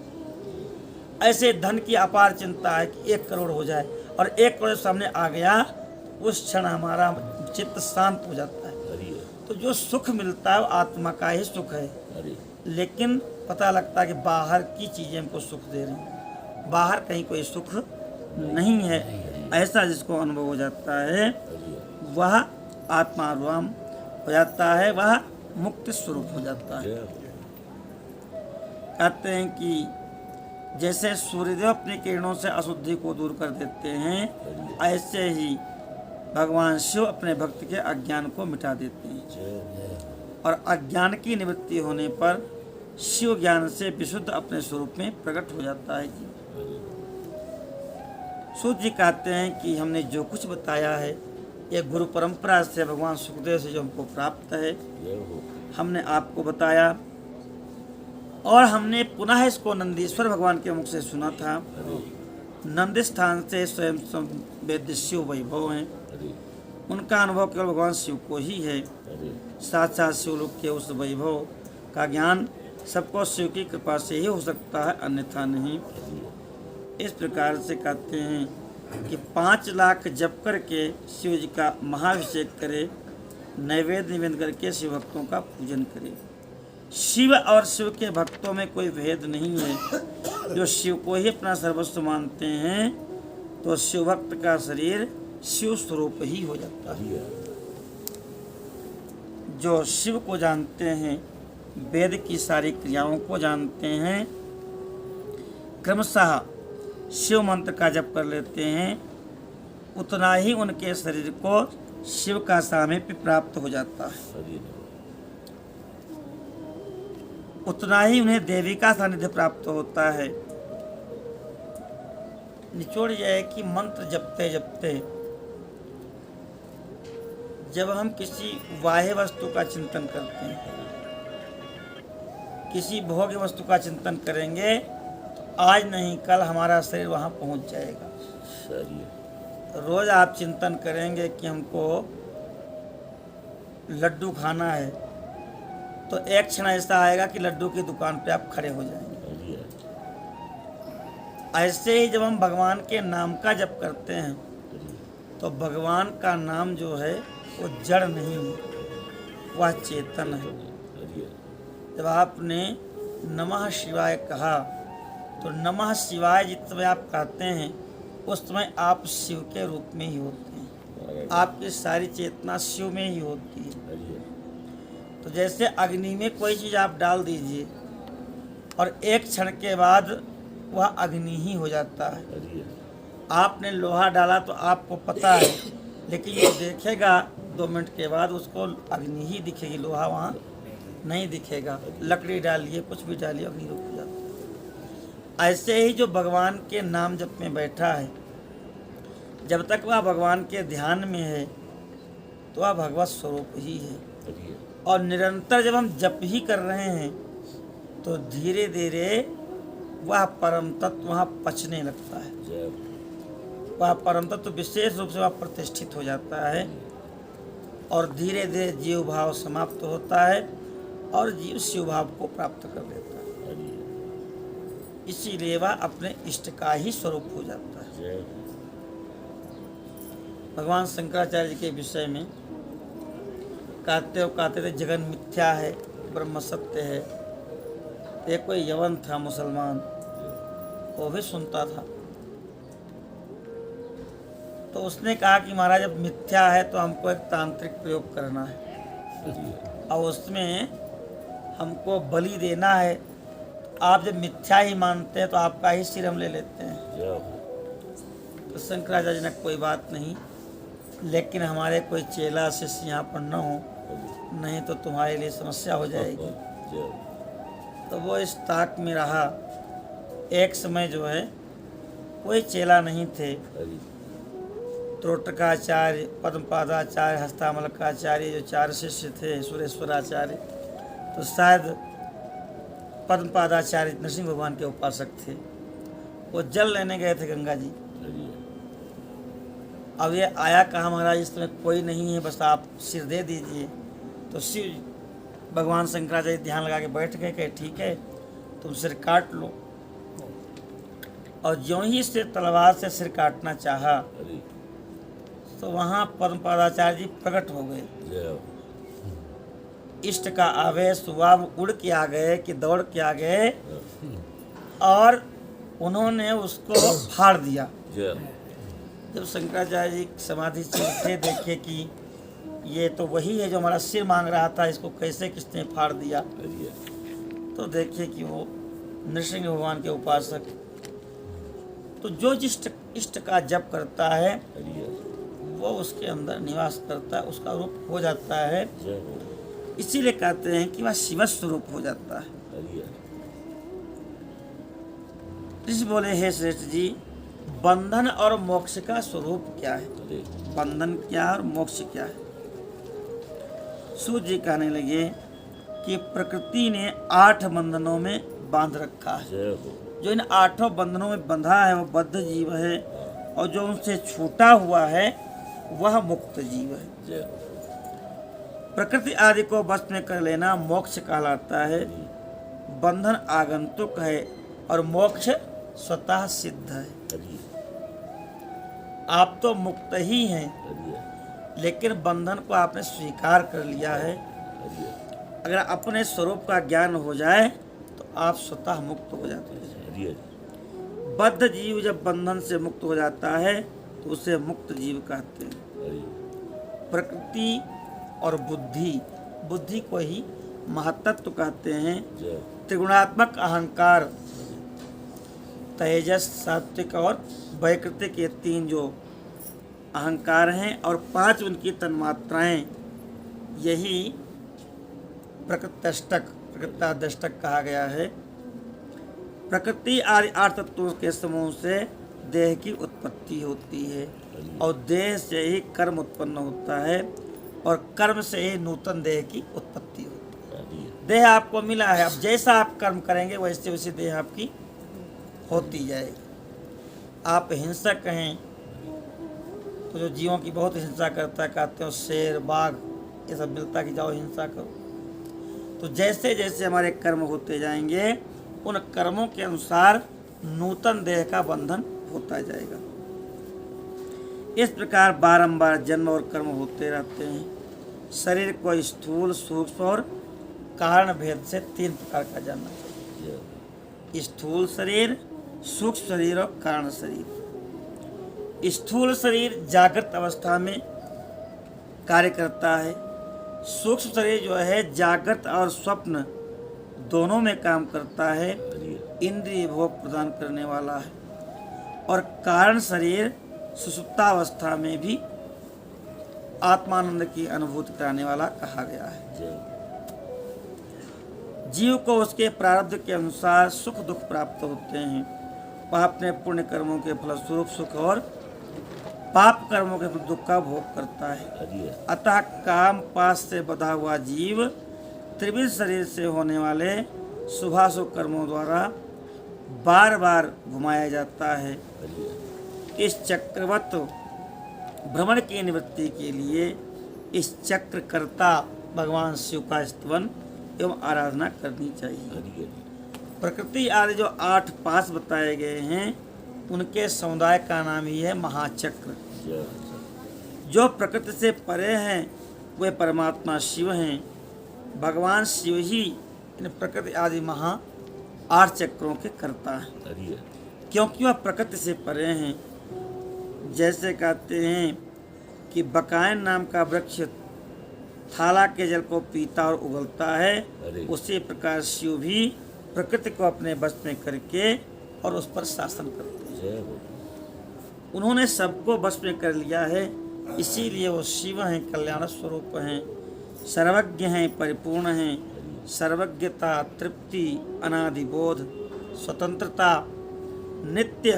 [SPEAKER 1] ऐसे धन की अपार चिंता है कि 1 करोड़ हो जाए और 1 करोड़ सामने आ गया, उस क्षण हमारा चित्त शांत हो जाता है।
[SPEAKER 2] हरि
[SPEAKER 1] तो जो सुख मिलता है वो आत्मा का ही सुख है,
[SPEAKER 2] हरि
[SPEAKER 1] लेकिन पता लगता है कि बाहर की चीज़ें हमको सुख दे रही हैं, बाहर कहीं कोई सुख नहीं है। ऐसा जिसको अनुभव हो जाता है वह आत्माराम हो जाता है, वह मुक्त स्वरूप हो जाता है।
[SPEAKER 2] जय
[SPEAKER 1] कहते हैं कि जैसे सूर्यदेव अपनी किरणों से अशुद्धि को दूर कर देते हैं, ऐसे ही भगवान शिव अपने भक्त के अज्ञान को मिटा देते हैं
[SPEAKER 2] जय
[SPEAKER 1] और अज्ञान की निवृत्ति होने पर शिव ज्ञान से विशुद्ध अपने स्वरूप में प्रकट हो जाता है जी। सूत जी कहते हैं कि हमने जो कुछ बताया है ये गुरु परंपरा से भगवान सुखदेव से जो हमको प्राप्त है
[SPEAKER 2] जय हो
[SPEAKER 1] हमने आपको बताया, और हमने पुनः इसको नंदीश्वर भगवान के मुख से सुना था।
[SPEAKER 2] हरि
[SPEAKER 1] नंद स्थान से स्वयं वेद्य शिव वैभव हैं,
[SPEAKER 2] हरि
[SPEAKER 1] उनका अनुभव केवल भगवान शिव को ही है।
[SPEAKER 2] हरि
[SPEAKER 1] साथ साथ शिवलोक के उस वैभव का ज्ञान सबको शिव की कृपा से ही हो सकता है, अन्यथा नहीं। इस प्रकार से कहते हैं कि 5 लाख जप करके शिव जी का महाभिषेक करे, नैवेद्य निवेदन करके शिव भक्तों का पूजन करे। शिव और शिव के भक्तों में कोई भेद नहीं है। जो शिव को ही अपना सर्वस्व मानते हैं तो शिव भक्त का शरीर शिव स्वरूप ही हो जाता है। जो शिव को जानते हैं, वेद की सारी क्रियाओं को जानते हैं, क्रमशः शिव मंत्र का जप कर लेते हैं, उतना ही उनके शरीर को शिव का सामीप्य प्राप्त हो जाता है,
[SPEAKER 2] हरि
[SPEAKER 1] उतना ही उन्हें देवी का सानिध्य प्राप्त होता है। निचोड़ यह है कि मंत्र जपते जपते जब हम किसी बाह्य वस्तु का चिंतन करते हैं, किसी भोग्य वस्तु का चिंतन करेंगे तो आज नहीं कल हमारा शरीर वहाँ पहुँच जाएगा।
[SPEAKER 2] हरि
[SPEAKER 1] रोज आप चिंतन करेंगे कि हमको लड्डू खाना है तो एक क्षण ऐसा आएगा कि लड्डू की दुकान पे आप खड़े हो जाएंगे। ऐसे ही जब हम भगवान के नाम का जप करते हैं तो भगवान का नाम जो है वो जड़ नहीं है, वह चेतन है। जब आपने नमः शिवाय कहा तो नमः शिवाय जिस समय आप कहते हैं उस समय आप शिव के रूप में ही होते हैं, आपकी सारी चेतना शिव में ही होती है। तो जैसे अग्नि में कोई चीज़ आप डाल दीजिए और एक क्षण के बाद वह अग्नि ही हो जाता है।
[SPEAKER 2] अरे
[SPEAKER 1] आपने लोहा डाला तो आपको पता है, लेकिन ये देखेगा 2 मिनट के बाद उसको अग्नि ही दिखेगी, लोहा वहाँ नहीं दिखेगा। लकड़ी डालिए, कुछ भी डालिए, अग्नि रुक जाता है। ऐसे ही जो भगवान के नाम जप में बैठा है, जब तक वह भगवान के ध्यान में है तो वह भगवत स्वरूप ही है।
[SPEAKER 2] अरे
[SPEAKER 1] और निरंतर जब हम जप ही कर रहे हैं तो धीरे धीरे वह परम तत्व वहाँ पचने लगता है।
[SPEAKER 2] जय
[SPEAKER 1] वह परम तत्व विशेष रूप से वह प्रतिष्ठित हो जाता है और धीरे धीरे जीव भाव समाप्त होता है और जीव शिव भाव को प्राप्त कर लेता है।
[SPEAKER 2] अरे
[SPEAKER 1] इसीलिए वह अपने इष्ट का ही स्वरूप हो जाता है।
[SPEAKER 2] जय
[SPEAKER 1] भगवान शंकराचार्य जी के विषय में कहते थे जगन मिथ्या है, ब्रह्म सत्य है। एक कोई यवन था मुसलमान, वो भी सुनता था, तो उसने कहा कि महाराज अब मिथ्या है तो हमको एक तांत्रिक प्रयोग करना है और उसमें हमको बलि देना है। आप जब मिथ्या ही मानते हैं तो आपका ही सिर हम ले लेते हैं।
[SPEAKER 2] जय
[SPEAKER 1] तो शंकराचार्य जी ने कोई बात नहीं, लेकिन हमारे कोई चेला शिष्य यहाँ पर न हो, नहीं तो तुम्हारे लिए समस्या हो जाएगी।
[SPEAKER 2] जय
[SPEAKER 1] तो वो इस ताक में रहा। एक समय जो है कोई चेला नहीं थे।
[SPEAKER 2] अरे
[SPEAKER 1] त्रोटकाचार्य, पद्मपादाचार्य, हस्तामलकाचार्य जो 4 शिष्य थे, सुरेश्वराचार्य, तो शायद पद्मपादाचार्य नरसिंह भगवान के उपासक थे। वो जल लेने गए थे गंगा जी।
[SPEAKER 2] अरे
[SPEAKER 1] अब ये आया कहा महाराज इस समय कोई नहीं है, बस आप सिर दे दीजिए। तो शिव भगवान शंकराचार्य ध्यान लगा के बैठ गए, कहे ठीक है तुम सिर काट लो। और ज्यों ही से तलवार से सिर काटना चाहा
[SPEAKER 2] अरे
[SPEAKER 1] तो वहाँ पद्मपादाचार्य जी प्रकट हो गए।
[SPEAKER 2] जय
[SPEAKER 1] इष्ट का आवेश हुआ, वो उड़ के आ गए कि दौड़ के आ गए और उन्होंने उसको फाड़ दिया।
[SPEAKER 2] जय
[SPEAKER 1] जब शंकराचार्य जी समाधि से उठे, देखे कि ये तो वही है जो हमारा सिर मांग रहा था, इसको कैसे किसने फाड़ दिया।
[SPEAKER 2] अरे
[SPEAKER 1] तो देखिए कि वो नृसिंह भगवान के उपासक, तो जो जिस इष्ट का जप करता है
[SPEAKER 2] अरे
[SPEAKER 1] वो उसके अंदर निवास करता है, उसका रूप हो जाता है।
[SPEAKER 2] जय हो
[SPEAKER 1] इसीलिए कहते हैं कि वह शिव स्वरूप हो जाता है।
[SPEAKER 2] अरे
[SPEAKER 1] ऋषि बोले हे श्रेष्ठ जी, बंधन और मोक्ष का स्वरूप क्या है?
[SPEAKER 2] अरे
[SPEAKER 1] बंधन क्या है और मोक्ष क्या है? सूर्य जी कहने लगे कि प्रकृति ने 8 बंधनों में बांध रखा है।
[SPEAKER 2] जय हो
[SPEAKER 1] जो इन 8 बंधनों में बंधा है वो बद्ध जीव है, और जो उनसे छूटा हुआ है वह मुक्त जीव है।
[SPEAKER 2] जय हो
[SPEAKER 1] प्रकृति आदि को वश में कर लेना मोक्ष कहलाता है। बंधन आगंतुक है और मोक्ष स्वतः सिद्ध है।
[SPEAKER 2] अरे
[SPEAKER 1] आप तो मुक्त ही हैं,
[SPEAKER 2] अरे
[SPEAKER 1] लेकिन बंधन को आपने स्वीकार कर लिया है।
[SPEAKER 2] अरे
[SPEAKER 1] अगर अपने स्वरूप का ज्ञान हो जाए तो आप स्वतः मुक्त हो जाते हैं।
[SPEAKER 2] अरे
[SPEAKER 1] बद्ध जीव जब बंधन से मुक्त हो जाता है तो उसे मुक्त जीव कहते हैं।
[SPEAKER 2] अरे
[SPEAKER 1] प्रकृति और बुद्धि, बुद्धि को ही महत्त्व कहते हैं।
[SPEAKER 2] जय
[SPEAKER 1] त्रिगुणात्मक अहंकार, तेजस, सात्विक और वैकृतिक, ये 3 जो अहंकार हैं और 5 उनकी तन्मात्राएं, यही प्रकृत्यष्टक, प्रकृतादष्टक कहा गया है। प्रकृति आदि 8 तत्वों के समूह से देह की उत्पत्ति होती है और देह से ही कर्म उत्पन्न होता है और कर्म से ही नूतन देह की उत्पत्ति होती है।
[SPEAKER 2] अरे
[SPEAKER 1] देह आपको मिला है, अब जैसा आप कर्म करेंगे वैसे वैसे देह आपकी होती जाएगी। आप हिंसक हैं तो जो जीवों की बहुत हिंसा करता है, कहते हो शेर बाघ ये सब मिलता कि जाओ हिंसा करो। तो जैसे जैसे हमारे कर्म होते जाएंगे उन कर्मों के अनुसार नूतन देह का बंधन होता जाएगा। इस प्रकार बारंबार जन्म और कर्म होते रहते हैं। शरीर को स्थूल, सूक्ष्म और कारण भेद से 3 प्रकार का जानना चाहिए।
[SPEAKER 2] जय
[SPEAKER 1] स्थूल शरीर, सूक्ष्म शरीर और कारण शरीर। स्थूल शरीर जागृत अवस्था में कार्य करता है, सूक्ष्म शरीर जो है जागृत और स्वप्न दोनों में काम करता है, इंद्रिय भोग प्रदान करने वाला है। और कारण शरीर सुषुप्तावस्था में भी आत्मानंद की अनुभूति कराने वाला कहा गया है। जीव को उसके प्रारब्ध के अनुसार सुख दुख प्राप्त होते हैं। वह अपने पुण्य कर्मों के फलस्वरूप सुख और पाप कर्मों के फल दुख का भोग करता है। अतः काम पास से बंधा हुआ जीव त्रिविध शरीर से होने वाले शुभाशुभ कर्मों द्वारा बार बार घुमाया जाता है। इस चक्रवत भ्रमण की निवृत्ति के लिए इस चक्रकर्ता भगवान शिव का स्तवन एवं आराधना करनी चाहिए। प्रकृति आदि जो 8 पास बताए गए हैं उनके समुदाय का नाम ही है महाचक्र। जो प्रकृति से परे हैं वे परमात्मा शिव हैं। भगवान शिव ही इन प्रकृति आदि 8 चक्रों के कर्ता हैं, क्योंकि वह प्रकृति से परे हैं। जैसे कहते हैं कि बकायन नाम का वृक्ष थाला के जल को पीता और उगलता है, उसी प्रकार शिव भी प्रकृति को अपने वश में करके और उस पर शासन करते हैं। उन्होंने सबको वश में कर लिया है, इसीलिए वो शिव हैं, कल्याण स्वरूप हैं, सर्वज्ञ हैं, परिपूर्ण हैं। सर्वज्ञता, तृप्ति, अनादिबोध, स्वतंत्रता, नित्य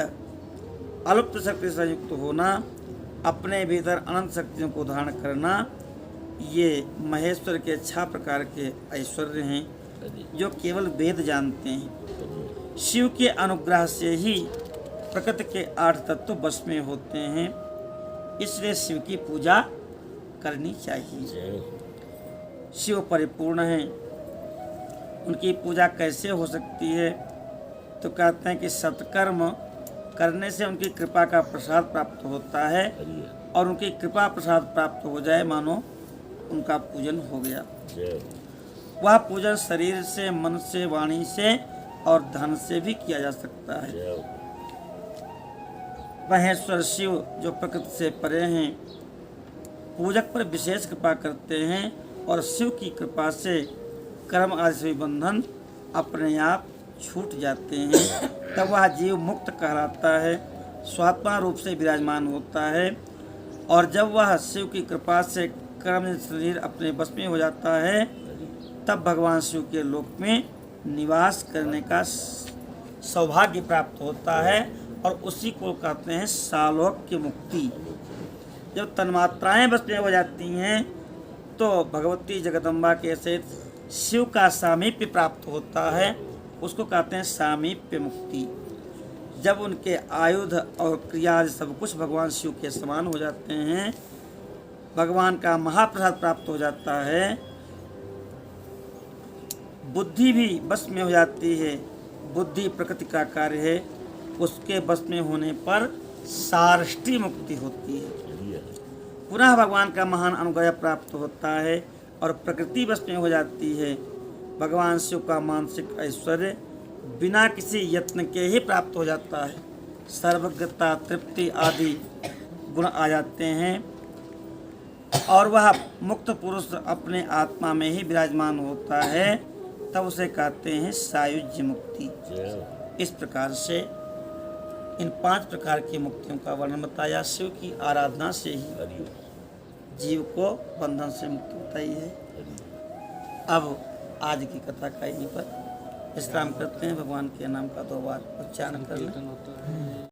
[SPEAKER 1] अल्प शक्ति से युक्त होना, अपने भीतर अनंत शक्तियों को धारण करना, ये महेश्वर के 6 प्रकार के ऐश्वर्य हैं जो केवल वेद जानते हैं। शिव के अनुग्रह से ही प्रकृति के 8 तत्व वश में होते हैं, इसलिए शिव की पूजा करनी चाहिए। शिव परिपूर्ण हैं, उनकी पूजा कैसे हो सकती है? तो कहते हैं कि सत्कर्म करने से उनकी कृपा का प्रसाद प्राप्त होता है, और उनकी कृपा प्रसाद प्राप्त हो जाए मानो उनका पूजन हो गया। वह पूजन शरीर से, मन से, वाणी से और धन से भी किया जा सकता है। महेश्वर शिव जो प्रकृति से परे हैं, पूजक पर विशेष कृपा करते हैं, और शिव की कृपा से कर्म आदि से बंधन अपने आप छूट जाते हैं। तब वह जीव मुक्त कहलाता है, स्वात्मा रूप से विराजमान होता है। और जब वह शिव की कृपा से कर्म शरीर अपने बस में हो जाता है, तब भगवान शिव के लोक में निवास करने का सौभाग्य प्राप्त होता है, और उसी को कहते हैं सालोक्य मुक्ति। जब तन्मात्राएं बस में हो जाती हैं तो भगवती जगदम्बा के सहित शिव का सामीप्य प्राप्त होता है, उसको कहते हैं सामीप्य मुक्ति। जब उनके आयुध और क्रिया सब कुछ भगवान शिव के समान हो जाते हैं, भगवान का महाप्रसाद प्राप्त हो जाता है, बुद्धि भी बस में हो जाती है। बुद्धि प्रकृति का कार्य है, उसके बस में होने पर सारष्टी मुक्ति होती है। पुनः भगवान का महान अनुग्रह प्राप्त होता है और प्रकृति बस में हो जाती है। भगवान शिव का मानसिक ऐश्वर्य बिना किसी यत्न के ही प्राप्त हो जाता है। सर्वज्ञता, तृप्ति आदि गुण आ जाते हैं, और वह मुक्त पुरुष अपने आत्मा में ही विराजमान होता है, तब उसे कहते हैं सायुज्य मुक्ति। इस प्रकार से इन 5 प्रकार की मुक्तियों का वर्णन बताया। शिव की आराधना से ही जीव को बंधन से मुक्ति बताई है। अब आज की कथा का यहीं पर विश्राम करते हैं। भगवान के नाम का 2 बार उच्चारण कर लें।